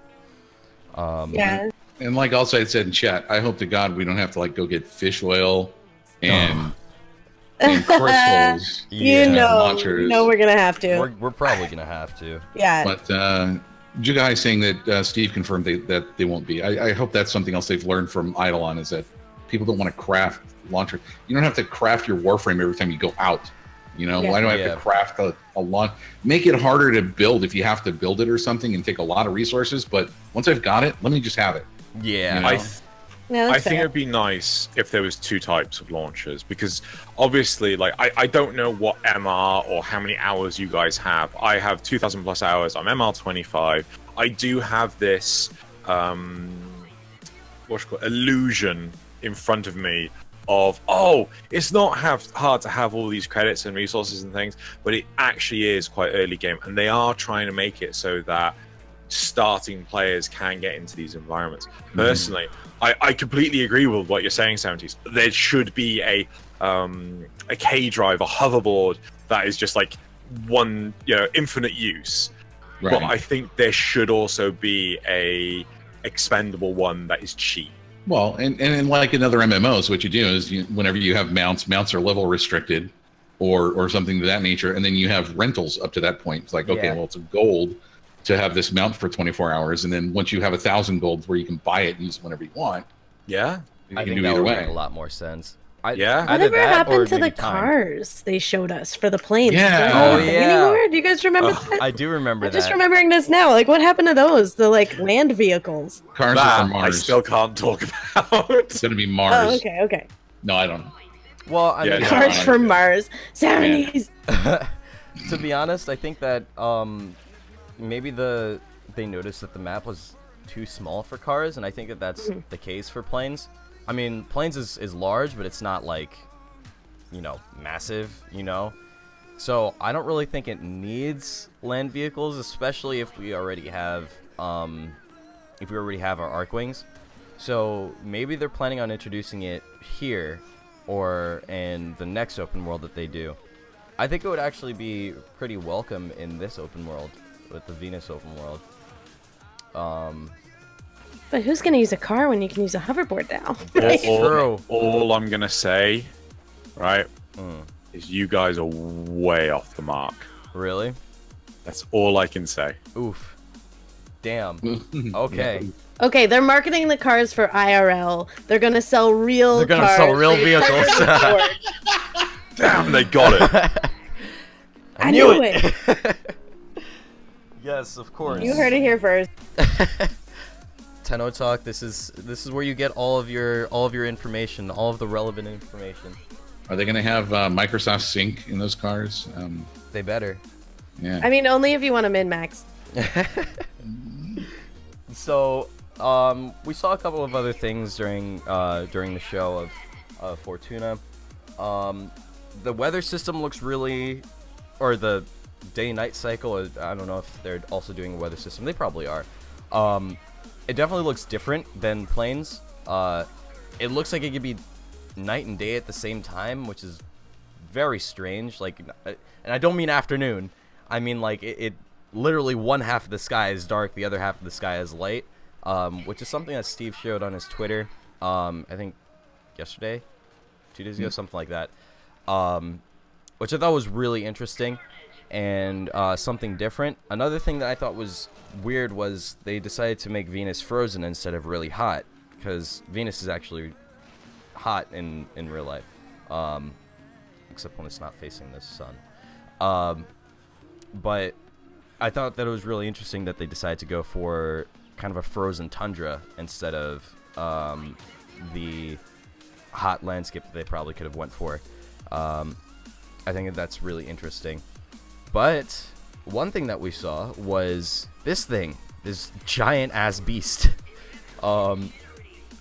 Yeah. And like also I said in chat, I hope to God we don't have to like go get fish oil and crystals. You know, launchers. we're gonna have to. We're probably gonna have to. Yeah. But Jugai saying that Steve confirmed that they won't be. I hope that's something else they've learned from Eidolon, is that people don't want to craft launcher. You don't have to craft your Warframe every time you go out. You know, why do I have to craft a launch? Make it harder to build if you have to build it or something and take a lot of resources. But once I've got it, let me just have it. Yeah. You know? I think it'd be nice if there was two types of launchers, because obviously, like, I don't know what MR or how many hours you guys have. I have 2,000 plus hours. I'm MR 25. I do have this what's it called, illusion in front of me of, oh, it's not hard to have all these credits and resources and things, but it actually is quite early game, and they are trying to make it so that starting players can get into these environments. Personally, I completely agree with what you're saying, 70's. There should be a K drive, a hoverboard that is just like one, you know, infinite use. Right. But I think there should also be a expendable one that is cheap. Well, and like in other MMOs, what you do is whenever you have mounts are level restricted or something to that nature, and then you have rentals up to that point. It's like, okay, well, it's a gold to have this mount for 24 hours, and then once you have 1,000 gold where you can buy it and use it whenever you want. Yeah. You I can think do that either would way. make a lot more sense. Yeah? Either Whatever that or happened to maybe the time. cars they showed us for the planes? Yeah. Is that Oh, not a thing yeah. Anymore? Do you guys remember that? I do remember I'm that. just remembering this now. Like, what happened to those? The like land vehicles. Cars are That from Mars. I still can't talk about. It's gonna be Mars. Oh, okay. No, I don't know. Well, I Yeah, mean, no. Cars from Mars. 70's. to be honest, I think that maybe they noticed that the map was too small for cars, and I think that that's the case for planes. I mean, planes is large, but it's not like, you know, massive, you know? So I don't really think it needs land vehicles, especially if we already have our Arcwings. So maybe they're planning on introducing it here or in the next open world that they do. I think it would actually be pretty welcome in this open world, with the Venus open world. But who's gonna use a car when you can use a hoverboard now? True. All I'm gonna say, right, is you guys are way off the mark. Really? That's all I can say. Oof. Damn. Okay. Okay, they're marketing the cars for IRL. They're gonna sell real. They're gonna cars. sell real vehicles. Damn, they got it. I knew it. Yes, of course. You heard it here first. TennoTalk. This is where you get all of your information, all of the relevant information. Are they gonna have Microsoft Sync in those cars? They better. Yeah. I mean, only if you want to min-max. So, we saw a couple of other things during the show of Fortuna. The weather system looks really, or the day-night cycle. I don't know if they're also doing a weather system. They probably are. It definitely looks different than planes. It looks like it could be night and day at the same time, which is very strange. Like, and I don't mean afternoon. I mean like it literally one half of the sky is dark, the other half of the sky is light, which is something that Steve showed on his Twitter. I think yesterday, 2 days ago, something like that. Which I thought was really interesting and something different. Another thing that I thought was weird was they decided to make Venus frozen instead of really hot, because Venus is actually hot in real life, except when it's not facing the sun. But I thought that it was really interesting that they decided to go for kind of a frozen tundra instead of the hot landscape that they probably could have went for. I think that that's really interesting. But one thing that we saw was this thing, this giant ass beast,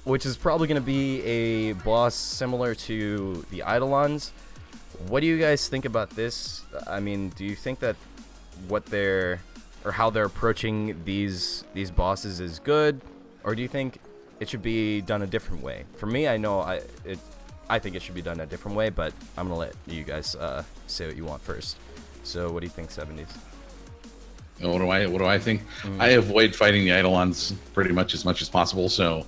which is probably going to be a boss similar to the Eidolons. What do you guys think about this? I mean, do you think that how they're approaching these bosses is good, or do you think it should be done a different way? For me, I know I think it should be done a different way, but I'm gonna let you guys say what you want first. So, what do you think, 70's? What do I think? I avoid fighting the Eidolons pretty much as possible. So,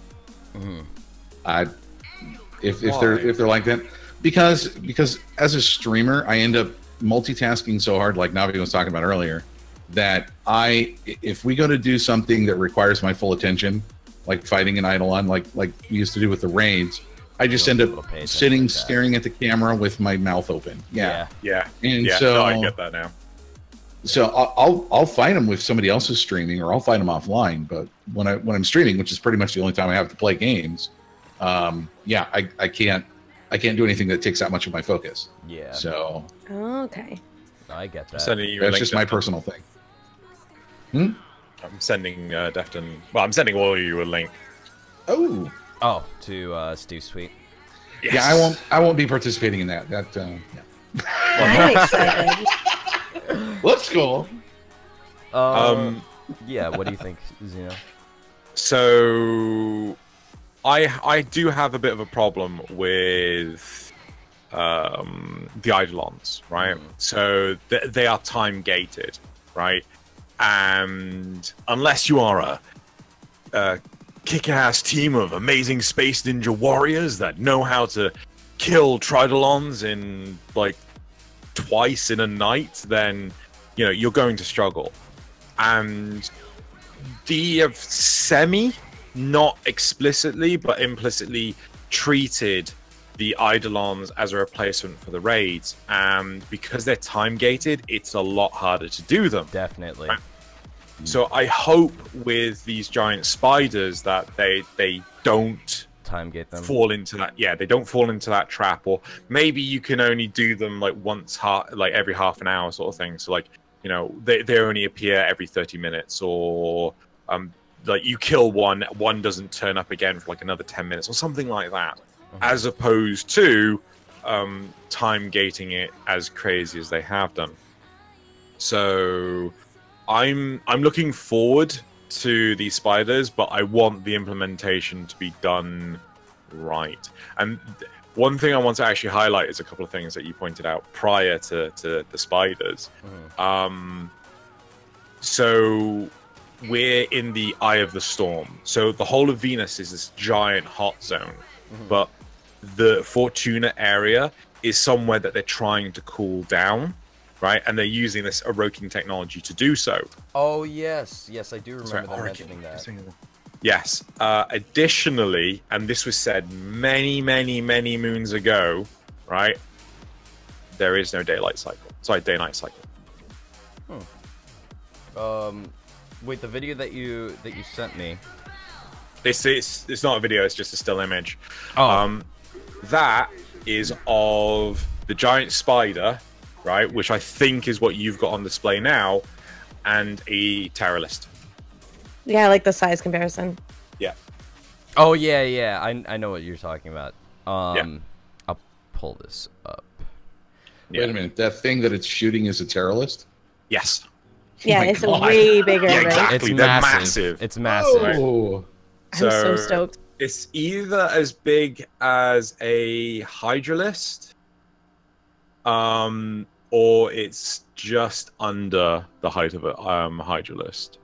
if they're like that, because as a streamer, I end up multitasking so hard, like Navi was talking about earlier, that if we go to do something that requires my full attention, like fighting an Eidolon, like we used to do with the raids, I just end up sitting staring at the camera with my mouth open. Yeah. And so no, I get that now. So I'll fight them if somebody else is streaming, or I'll fight them offline. But when I'm streaming, which is pretty much the only time I have to play games, I can't do anything that takes that much of my focus. Yeah. So. Okay. I get that. That's just my personal thing. I'm sending Defton. Well, I'm sending all of you a link. Oh, to Steve's tweet. Yes. Yeah, I won't be participating in that. I'm excited. Let's go. Yeah. What do you think, Xeno? So, I do have a bit of a problem with the Eidolons, right? So they are time gated, right? And unless you are a kick-ass team of amazing space ninja warriors that know how to kill Tridolons in like twice in a night, then you're going to struggle. And the semi, not explicitly but implicitly, treated the Eidolons as a replacement for the raids, and because they're time gated, it's a lot harder to do them. Definitely. So I hope with these giant spiders that they don't time gate them. fall into that. Yeah, they don't fall into that trap, or maybe you can only do them like like every half an hour sort of thing. So like, you know, they only appear every 30 minutes, or like you kill one doesn't turn up again for like another 10 minutes or something like that. As opposed to time gating it as crazy as they have done. So I'm looking forward to these spiders, but I want the implementation to be done right. And one thing I want to actually highlight is a couple of things that you pointed out prior to the spiders. So we're in the eye of the storm. So the whole of Venus is this giant hot zone, but the Fortuna area is somewhere that they're trying to cool down, right? And they're using this Orokin technology to do so. Oh, yes. Yes, I do remember them mentioning that. Yes. Additionally, and this was said many, many, many moons ago, right? There is no daylight cycle. Sorry, day-night cycle. Wait, the video that you sent me. It's not a video, it's just a still image. That is of the giant spider, right, which I think is what you've got on display now, and a terror list. Yeah, I like the size comparison. Yeah. Oh, yeah. I know what you're talking about. Yeah. I'll pull this up. Wait a minute. That thing that it's shooting is a terror list? Yes. Yeah, it's way bigger, Yeah, right? exactly. It's They're massive. massive. It's massive. Oh. I'm so stoked. It's either as big as a Hydralist, or it's just under the height of a Hydralist.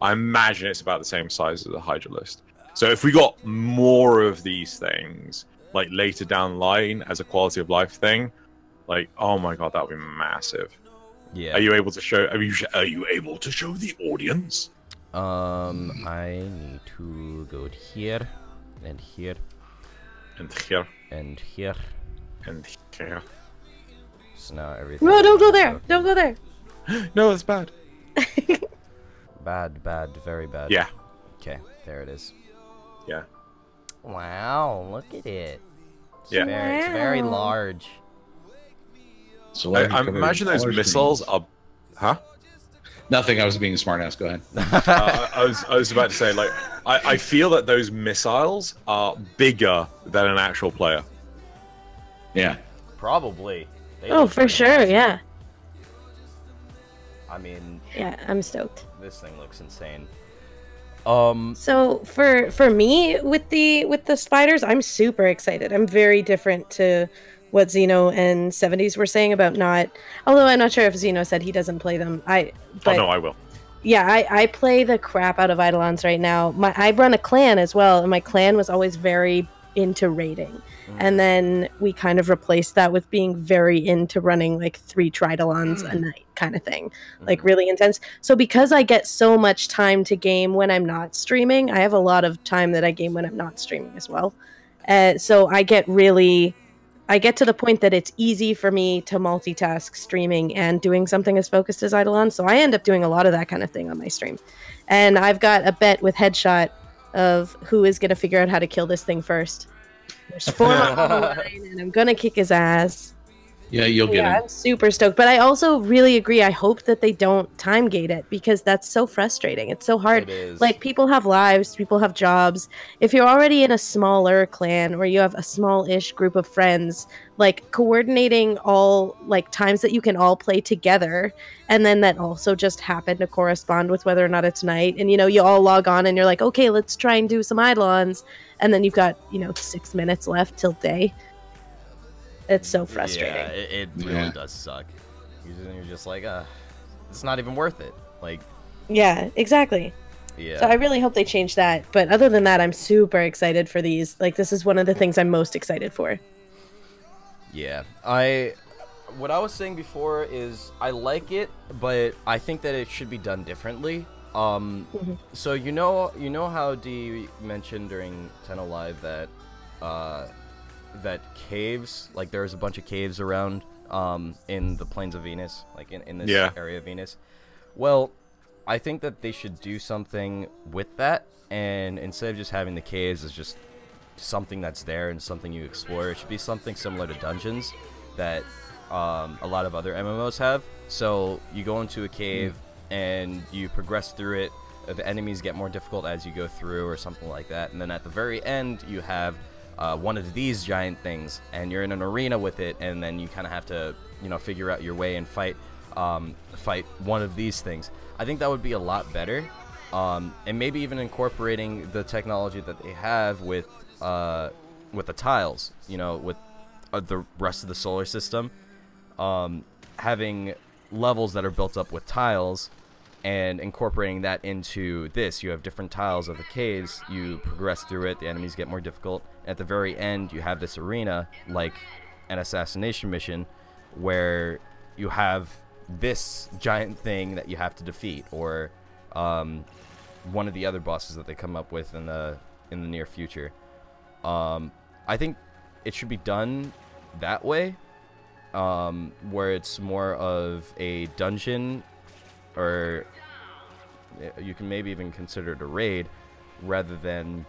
I imagine it's about the same size as a Hydralist. So if we got more of these things, like later down the line as a quality of life thing, like, oh my god, that would be massive. Yeah. Are you able to show? Are you able to show the audience? I need to go here, and here, And here, and here. and here. So now everything. No, don't go there. Don't go there. No, it's bad. Bad, very bad. Yeah, Okay, there it is. yeah. Wow, look at it. Yeah. It's very Wow. large. So I imagine those missiles are. Huh? Nothing. I was being a smartass. Go ahead. I was about to say, like, I feel that those missiles are bigger than an actual player. Yeah. Probably. They Oh, look for pretty sure, awesome. yeah. I mean, Yeah, I'm stoked. this thing looks insane. So for me with the spiders, I'm super excited. I'm very different to what Xeno and 70's were saying about not. Although I'm not sure if Xeno said he doesn't play them. But Oh no, I will. yeah, I play the crap out of Eidolons right now. I run a clan as well, and my clan was always very into raiding. And then we kind of replaced that with being very into running like 3 Tridolons a night kind of thing, like really intense. So because I get so much time to game when I'm not streaming, I have a lot of time that I game when I'm not streaming as well. So I get to the point that it's easy for me to multitask streaming and doing something as focused as Eidolon. So I end up doing a lot of that kind of thing on my stream. And I've got a bet with Headshot of who is going to figure out how to kill this thing first. There's 4 on the line, and I'm gonna kick his ass. Yeah, you'll get Yeah, it. I'm super stoked. But I also really agree. I hope that they don't time gate it, because that's so frustrating. It's so hard. It is. Like, people have lives, people have jobs. If you're already in a smaller clan or you have a small-ish group of friends, like coordinating all like times that you can all play together, and then that also just happen to correspond with whether or not it's night. And you all log on and you're like, okay, let's try and do some Eidolons, and then you've got 6 minutes left till day. It's so frustrating. Yeah, it really does suck. You're just like, it's not even worth it. Like, Yeah, exactly. yeah. So I really hope they change that. But other than that, I'm super excited for these. Like, this is one of the things I'm most excited for. Yeah, what I was saying before is I like it, but I think that it should be done differently. So you know how Dee mentioned during Tenno Live that that caves, like there's a bunch of caves around in the plains of Venus, like in this area of Venus. Well, I think that they should do something with that, and instead of just having the caves as just something that's there and something you explore, it should be something similar to dungeons that a lot of other MMOs have. So you go into a cave and you progress through it. The enemies get more difficult as you go through or something like that, and then at the very end you have one of these giant things, and you're in an arena with it, and then you kind of have to, you know, figure out your way and fight one of these things. I think that would be a lot better, and maybe even incorporating the technology that they have with the tiles, you know, with the rest of the solar system, having levels that are built up with tiles and incorporating that into this. You have different tiles of the caves, you progress through it, the enemies get more difficult. At the very end, you have this arena, like an assassination mission, where you have this giant thing that you have to defeat, or one of the other bosses that they come up with in the near future. I think it should be done that way, where it's more of a dungeon, or you can maybe even consider it a raid, rather than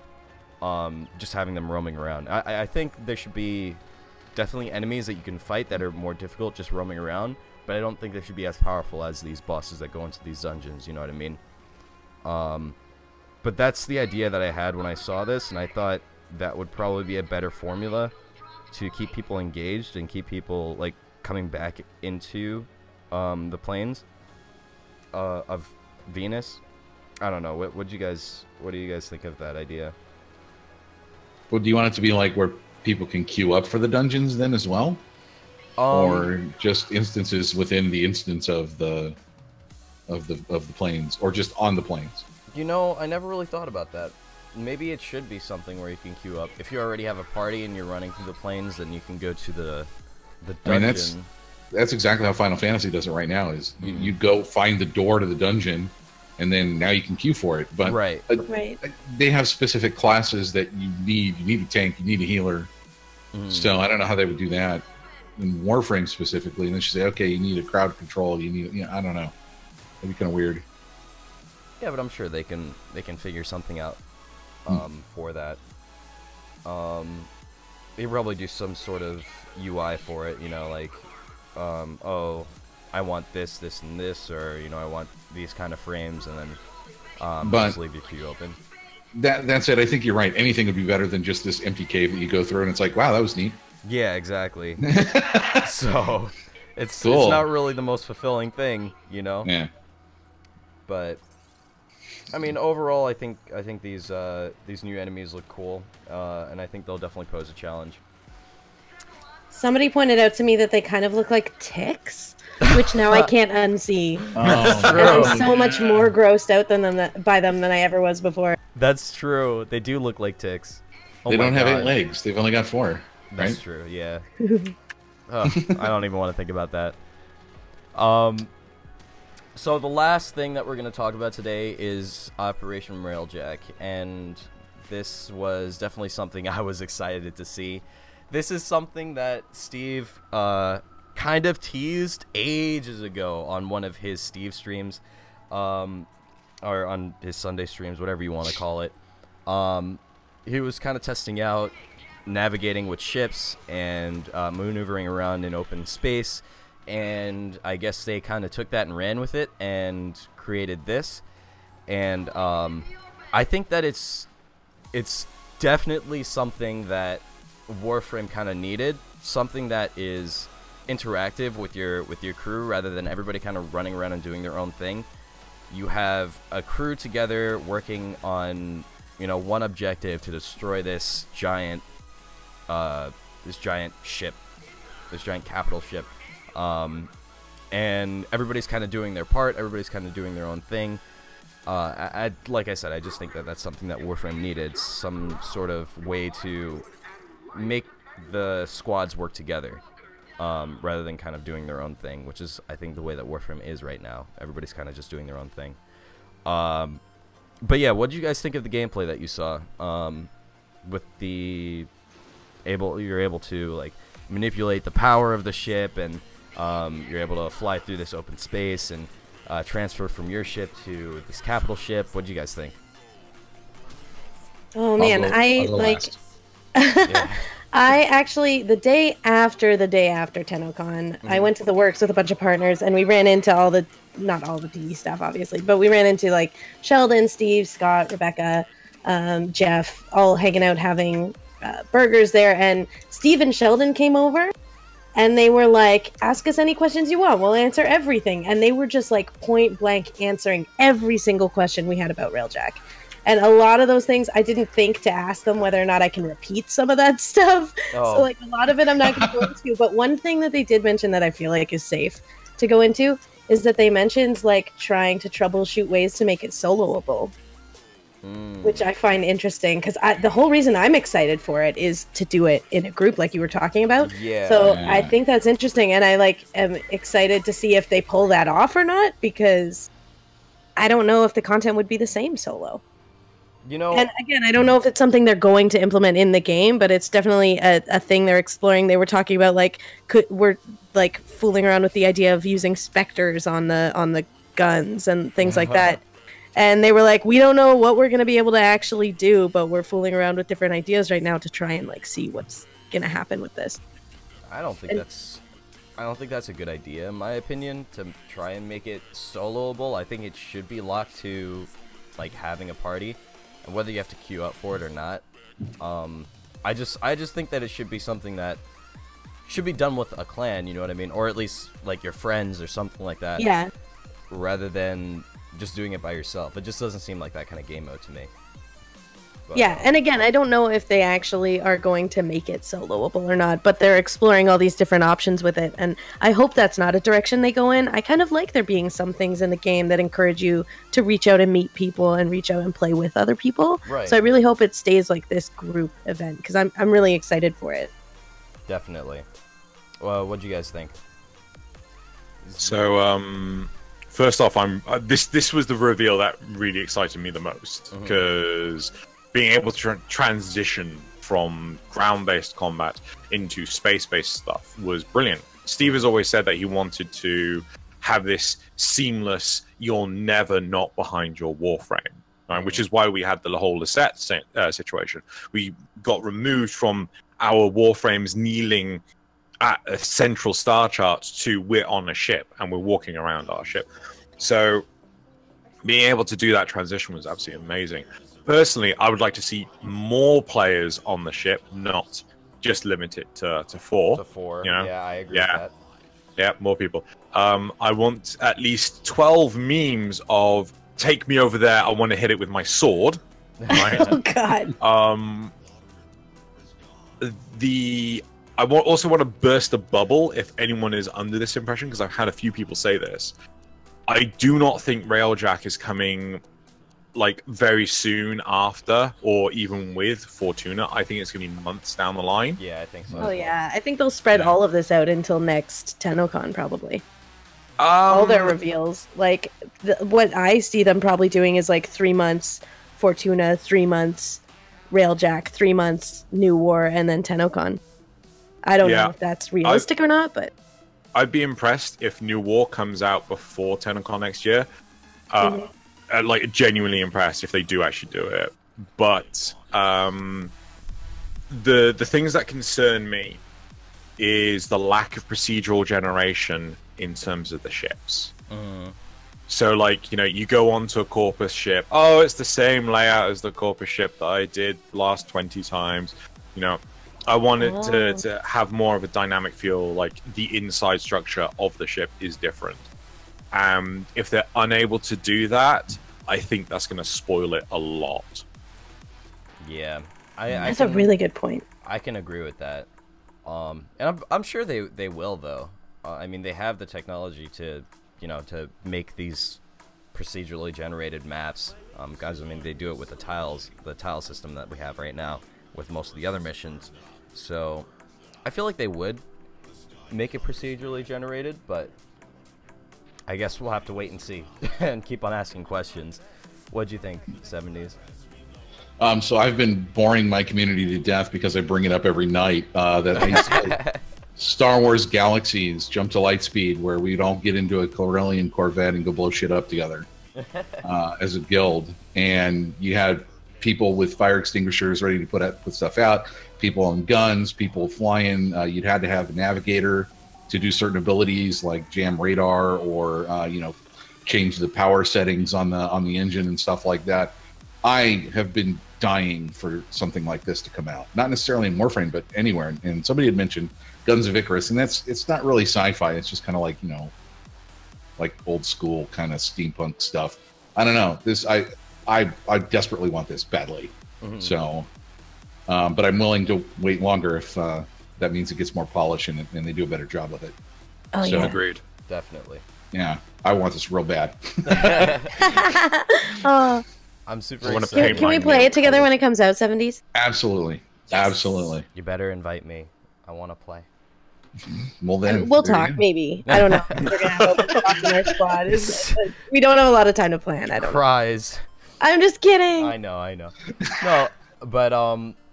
just having them roaming around. I think there should be definitely enemies that you can fight that are more difficult just roaming around, but I don't think they should be as powerful as these bosses that go into these dungeons, you know what I mean? But that's the idea that I had when I saw this, and I thought that would probably be a better formula to keep people engaged and keep people like coming back into the plains of Venus. I don't know. What do you guys think of that idea? Well, do you want it to be like where people can queue up for the dungeons then as well, or just instances within the instance of the plains, or just on the plains? You know, I never really thought about that. Maybe it should be something where you can queue up. If you already have a party and you're running through the plains, then you can go to the dungeon. I mean, that's exactly how Final Fantasy does it right now. Is you go find the door to the dungeon, and then now you can queue for it. But Right. They have specific classes that you need. You need a tank. You need a healer. So I don't know how they would do that in Warframe specifically. And then you say, okay, you need a crowd control. You need, I don't know. It'd be kind of weird. Yeah, but I'm sure they can figure something out for that. They probably do some sort of UI for it, you know, like, oh, I want this, this, and this, or, you know, I want these kind of frames, and then just leave your queue open. That's it. I think you're right. Anything would be better than just this empty cave that you go through, and it's like, wow, that was neat. Yeah, exactly. So it's cool. It's not really the most fulfilling thing, you know. Yeah. But I mean, overall, I think these new enemies look cool, and I think they'll definitely pose a challenge. Somebody pointed out to me that they kind of look like ticks, which now I can't unsee. Oh, I'm so much more grossed out by them than I ever was before. That's true. They do look like ticks. Oh, they don't have 8 legs. They've only got 4. Right? That's true. Yeah. I don't even want to think about that. So the last thing that we're going to talk about today is Operation Railjack, and this was definitely something I was excited to see. This is something that Steve kind of teased ages ago on one of his Steve streams, or on his Sunday streams, whatever you want to call it. He was kind of testing out navigating with ships and maneuvering around in open space, and I guess they kind of took that and ran with it and created this. And I think that it's definitely something that Warframe kind of needed, something that is interactive with your crew rather than everybody kind of running around and doing their own thing. You have a crew together working on, you know, one objective to destroy this giant ship, this giant capital ship, and everybody's kind of doing their part, everybody's kind of doing their own thing. Like I said, I just think that that's something that Warframe needed, some sort of way to make the squads work together, rather than kind of doing their own thing, which is, I think, the way that Warframe is right now. Everybody's kind of just doing their own thing. But yeah, what did you guys think of the gameplay that you saw, with the you're able to like manipulate the power of the ship, and you're able to fly through this open space and transfer from your ship to this capital ship. What do you guys think? Oh man, I like. Yeah. I actually, the day after TennoCon, I went to the works with a bunch of partners, and we ran into not all the TV stuff, obviously, but we ran into like Sheldon, Steve, Scott, Rebecca, Jeff, all hanging out having burgers there, and Steve and Sheldon came over, and they were like, ask us any questions you want, we'll answer everything. And they were just like point blank answering every single question we had about Railjack. And a lot of those things, I didn't think to ask them whether or not I can repeat some of that stuff. So, like, a lot of it I'm not going to go into. But one thing that they did mention that I feel like is safe to go into is that they mentioned, like, trying to troubleshoot ways to make it soloable. Which I find interesting, because the whole reason I'm excited for it is to do it in a group like you were talking about. Yeah. So I think that's interesting, and I, like, am excited to see if they pull that off or not, because I don't know if the content would be the same solo. You know, and again, I don't know if it's something they're going to implement in the game, but it's definitely a thing they're exploring. They were talking about like we're like fooling around with the idea of using specters on the guns and things like that. And they were like, we don't know what we're going to be able to actually do, but we're fooling around with different ideas right now to try and like see what's going to happen with this. I don't think that's a good idea, in my opinion, to try and make it soloable. I think it should be locked to like having a party. And whether you have to queue up for it or not, I just think that it should be something that should be done with a clan, you know what I mean? Or at least, like, your friends or something like that. Yeah. Rather than just doing it by yourself. It just doesn't seem like that kind of game mode to me. But, yeah, and again, I don't know if they actually are going to make it soloable or not, but they're exploring all these different options with it, and I hope that's not a direction they go in. I kind of like there being some things in the game that encourage you to reach out and meet people and reach out and play with other people. Right. So I really hope it stays like this group event, because I'm really excited for it. Definitely. Well, what do you guys think? So, first off, this was the reveal that really excited me the most, because being able to transition from ground-based combat into space-based stuff was brilliant. Steve has always said that he wanted to have this seamless, you're never not behind your warframe, right? Which is why we had the whole Lisette situation. We got removed from our warframes kneeling at a central star chart to we're on a ship and we're walking around our ship. So being able to do that transition was absolutely amazing. Personally, I would like to see more players on the ship, not just limit it to 4. To 4, you know? Yeah, I agree with that. Yeah, more people. I want at least 12 memes of take me over there, I want to hit it with my sword. Right? Oh, God. I also want to burst a bubble if anyone is under this impression, because I've had a few people say this. I do not think Railjack is coming like very soon after or even with Fortuna. I think it's gonna be months down the line. Yeah, I think so. Oh yeah, I think they'll spread all of this out until next TennoCon probably. All their reveals, like what I see them probably doing is like 3 months Fortuna, 3 months Railjack, 3 months New War, and then TennoCon. I don't know if that's realistic or not, but I'd be impressed if New War comes out before TennoCon next year. Like genuinely impressed if they do actually do it. But the things that concern me is the lack of procedural generation in terms of the ships. So, like, you know, you go onto a Corpus ship. Oh, it's the same layout as the Corpus ship that I did last 20 times. You know, I wanted to have more of a dynamic feel, like the inside structure of the ship is different. If they're unable to do that, I think that's going to spoil it a lot. Yeah, that's a really good point. I can agree with that. And I'm sure they will, though. I mean, they have the technology to, you know, to make these procedurally generated maps. Guys, I mean, they do it with the tile system that we have right now with most of the other missions. So I feel like they would make it procedurally generated, but I guess we'll have to wait and see and keep on asking questions. What'd you think, 70's? So I've been boring my community to death because I bring it up every night. That I used to play Star Wars Galaxies, Jump to Lightspeed, where we'd all get into a Corellian Corvette and go blow shit up together as a guild. And you had people with fire extinguishers ready to put stuff out, people on guns, people flying. You'd had to have a navigator to do certain abilities like jam radar or change the power settings on the engine and stuff like that. I have been dying for something like this to come out. Not necessarily in Warframe, but anywhere. And somebody had mentioned Guns of Icarus, and it's not really sci-fi. It's just kind of like, like old school kind of steampunk stuff. I don't know. I desperately want this badly. Mm-hmm. So, but I'm willing to wait longer if that means it gets more polish and they do a better job with it. Oh, so, yeah. Agreed. Definitely. Yeah, I want this real bad. Oh. I'm super excited. Can we play it together when it comes out, 70s? Absolutely. Yes. Absolutely. You better invite me. I want to play. Well, then we'll talk, maybe. I don't know. We're going to have open talk in our squad. We don't have a lot of time to plan. I don't Cries. know. I'm just kidding. I know. No, but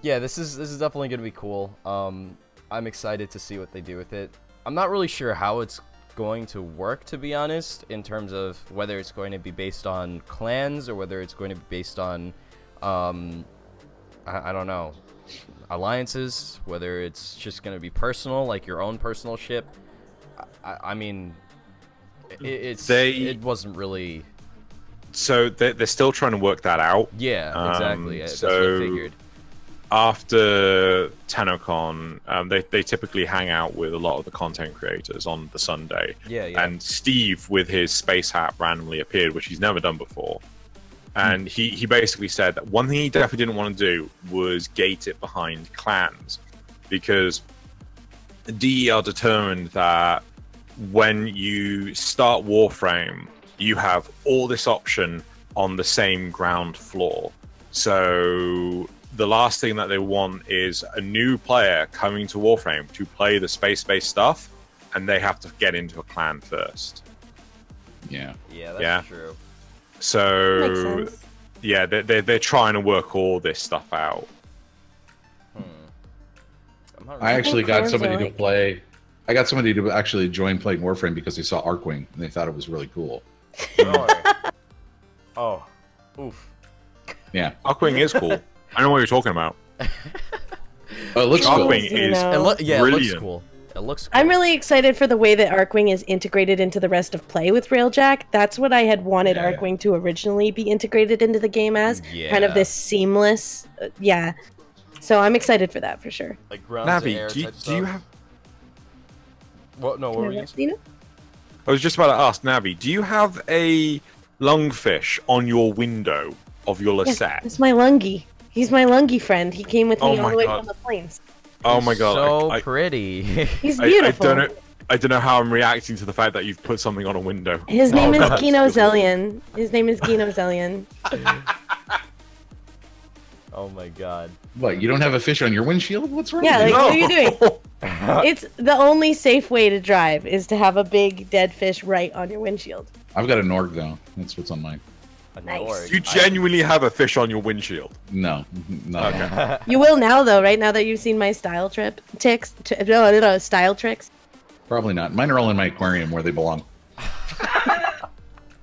yeah, this is definitely going to be cool. I'm excited to see what they do with it. I'm not really sure how it's going to work, to be honest, in terms of whether it's going to be based on clans or whether it's going to be based on I don't know, alliances, whether it's just going to be personal, like your own personal ship. I mean, it wasn't really, so they're still trying to work that out. Yeah, exactly. That's so what I figured. After TennoCon, they typically hang out with a lot of the content creators on the Sunday. Yeah. And Steve, with his space hat, randomly appeared, which he's never done before. And he basically said that one thing he definitely didn't want to do was gate it behind clans, because DE are determined that when you start Warframe, you have all this option on the same ground floor. So the last thing that they want is a new player coming to Warframe to play the space-based stuff, and they have to get into a clan first. Yeah. Yeah, that's true. So, Makes sense. yeah, they're trying to work all this stuff out. I actually got somebody to play. I got somebody to actually join playing Warframe because they saw Arkwing and they thought it was really cool. Oh, oof. Yeah, Arkwing is cool. I know what you're talking about. Oh, it looks cool. Arkwing is It brilliant. looks cool. It looks cool. I'm really excited for the way that Arkwing is integrated into the rest of play with Railjack. That's what I had wanted Arkwing to originally be integrated into the game as. Yeah. Kind of this seamless, yeah. So I'm excited for that for sure. Like ground to air Navi, type do you stuff. have... What? No, what were you gonna say? I was just about to ask, Navi, do you have a lungfish on your window of your Yes, Lysette? it's my lungy. He's my lungy friend. He came with me all the way from the plains. Oh my god. So pretty. He's beautiful. I don't know how I'm reacting to the fact that you've put something on a window. His name is Xenogelion. His name is Xenogelion. Oh my god. What? You don't have a fish on your windshield? What's wrong? Yeah, with like, you? what are you doing? It's the only safe way to drive is to have a big dead fish right on your windshield. I've got a Norg though. That's what's on mine. Nice. You genuinely have a fish on your windshield? No, no. Okay. You will now, though, right? Now that you've seen my style style tricks. Probably not. Mine are all in my aquarium where they belong.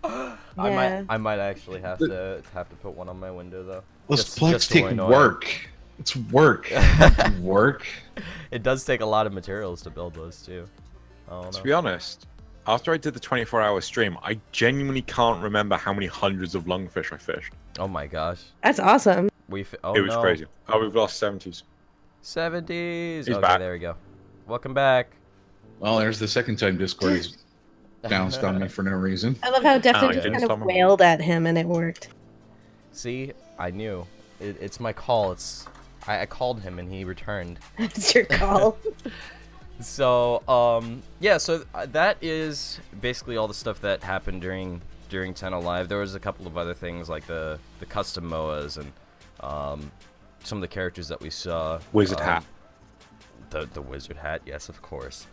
Yeah. I might actually have to put one on my window though. Those Just plugs to take annoy work. It's work. Work. It does take a lot of materials to build those too. I don't know. To be honest, after I did the 24-hour stream, I genuinely can't remember how many hundreds of lungfish I fished. Oh my gosh. That's awesome. It was crazy. Oh, we've lost 70s. 70s. He's Okay, back. there we go. Welcome back. Well, there's the second time Discord has bounced on me for no reason. I love how you Defton just didn't kind of stop him. wailed at him and it worked. See, I knew. It's my call. I called him and he returned. It's your call. So, yeah, so that is basically all the stuff that happened during Tenno Live. There was a couple of other things like the custom MOAs and some of the characters that we saw. Wizard hat. The wizard hat, yes, of course.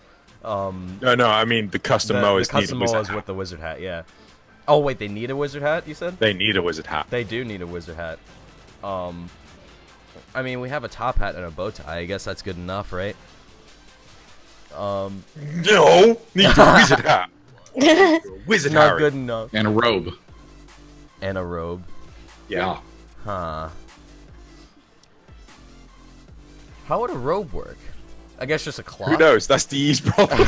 No, I mean the custom MOAs. The custom MOAs with the wizard hat, yeah. Oh wait, they need a wizard hat, you said? They need a wizard hat. They do need a wizard hat. I mean, we have a top hat and a bow tie. I guess that's good enough, right? No, need a wizard hat. Wizard Not Harry. good enough. And a robe. And a robe. Yeah. Huh. How would a robe work? I guess just a cloth. Who knows? That's DE's problem.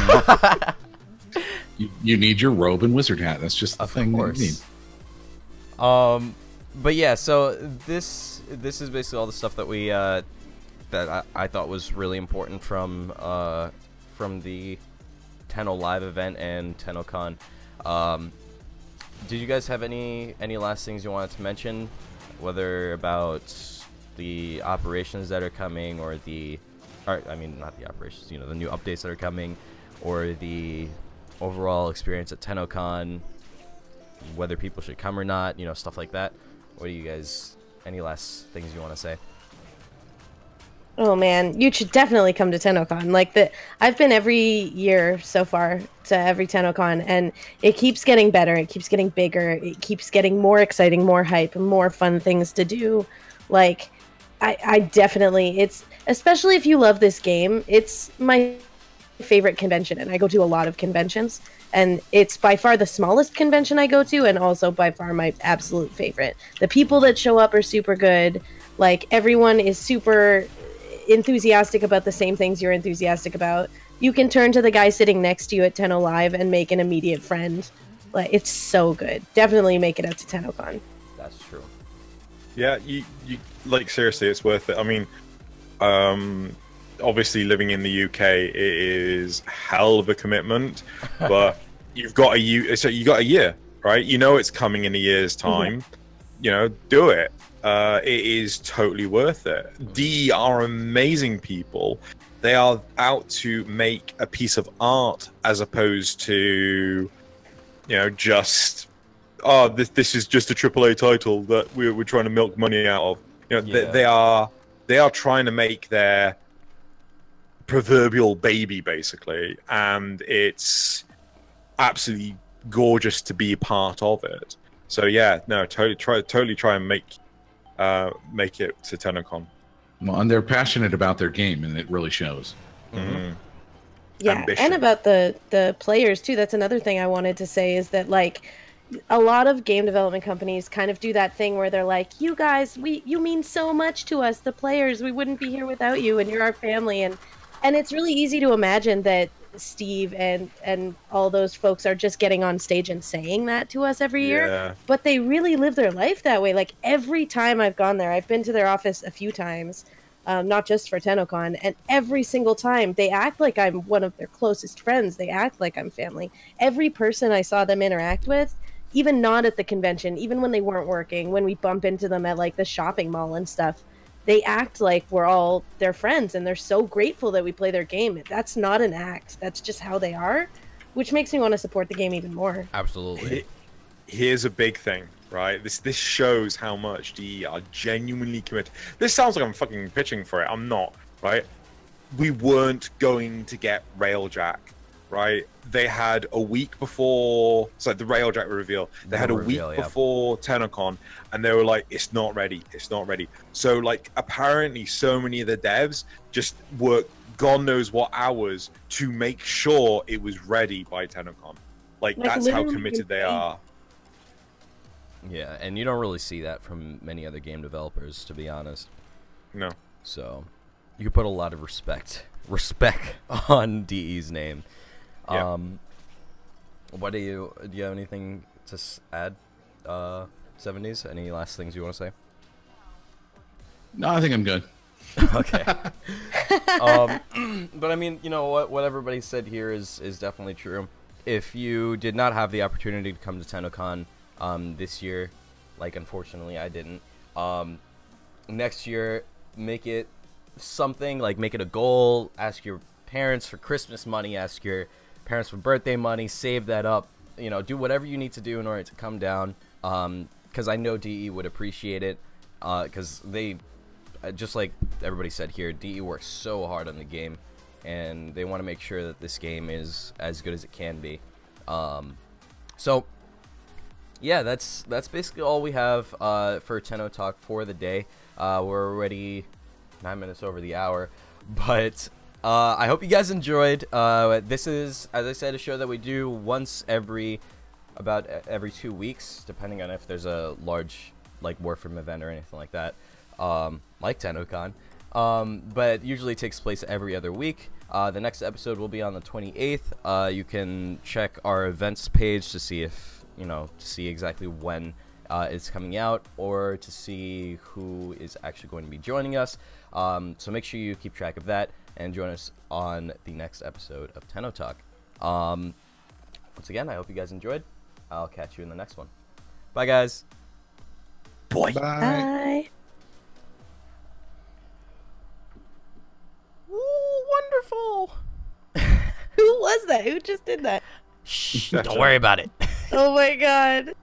You need your robe and wizard hat. That's just the thing that you need. But yeah, so this is basically all the stuff that we that I thought was really important from the Tenno Live event and TennoCon. Did you guys have any last things you wanted to mention, whether about the operations that are coming, or I mean, not the operations, you know, the new updates that are coming, or the overall experience at TennoCon, whether people should come or not, you know, stuff like that? What do you guys, any last things you want to say? Oh man, you should definitely come to TennoCon. Like I've been every year so far to every TennoCon, and it keeps getting better. It keeps getting bigger. It keeps getting more exciting, more hype, more fun things to do. Like, I definitely, it's, especially if you love this game, it's my favorite convention, and I go to a lot of conventions, and it's by far the smallest convention I go to, and also by far my absolute favorite. The people that show up are super good. Like, everyone is super enthusiastic about the same things you're enthusiastic about. You can turn to the guy sitting next to you at Tenno Live and make an immediate friend. Like, it's so good. Definitely make it out to TennoCon. That's true. Yeah, you like, seriously, it's worth it. I mean, obviously living in the UK, it is hell of a commitment, but you've got you got a year, right? You know it's coming in a year's time. You know, do it. It is totally worth it. DE are amazing people. They are out to make a piece of art as opposed to, you know, just, oh, this is just a AAA title that we're trying to milk money out of. You know, yeah. They are trying to make their proverbial baby, basically, and it's absolutely gorgeous to be a part of it. So yeah, no, totally try and make it to TennoCon. Well, and they're passionate about their game, and it really shows. Yeah, Ambition. and about the players too. That's another thing I wanted to say, is that, like, a lot of game development companies kind of do that thing where they're like, you guys, you mean so much to us, the players, we wouldn't be here without you, and you're our family. And it's really easy to imagine that Steve and all those folks are just getting on stage and saying that to us every year, but they really live their life that way. Like, every time I've gone there, I've been to their office a few times, not just for TennoCon, and every single time they act like I'm one of their closest friends. They act like I'm family. Every person I saw them interact with, even not at the convention, even when they weren't working, when we bump into them at, like, the shopping mall and stuff, they act like we're all their friends, and they're so grateful that we play their game. That's not an act. That's just how they are, which makes me want to support the game even more. Absolutely. Here's a big thing, right? This shows how much DE are genuinely committed. This sounds like I'm fucking pitching for it. I'm not, right? We weren't going to get Railjack, right? They had a week before, so the Railjack reveal. They had a week before TennoCon, and they were like, "It's not ready. It's not ready." So, like, apparently, so many of the devs just worked God knows what hours to make sure it was ready by TennoCon. Like that's how committed they are. Yeah, and you don't really see that from many other game developers, to be honest. No. So, you can put a lot of respect on DE's name. Yeah. What do you have anything to add, 70's? Any last things you want to say? No, I think I'm good. Okay. But I mean, you know what everybody said here is definitely true. If you did not have the opportunity to come to TennoCon this year, like, unfortunately I didn't, next year, make it something, like, make it a goal. Ask your parents for Christmas money, ask your parents for birthday money, save that up, you know, do whatever you need to do in order to come down, because I know DE would appreciate it, because they, just like everybody said here, DE works so hard on the game, and they want to make sure that this game is as good as it can be. So yeah, that's basically all we have for TennoTalk for the day. We're already 9 minutes over the hour, but I hope you guys enjoyed. This is, as I said, a show that we do once about every 2 weeks, depending on if there's a large like Warframe event or anything like that, like TennoCon. But usually it takes place every other week. The next episode will be on the 28th. You can check our events page to see if, to see exactly when it's coming out, or to see who is actually going to be joining us. So make sure you keep track of that and join us on the next episode of TennoTalk. Once again, I hope you guys enjoyed. I'll catch you in the next one. Bye, guys. Bye. Bye. Ooh, wonderful. Who was that? Who just did that? Shh, don't worry about it. Oh my god.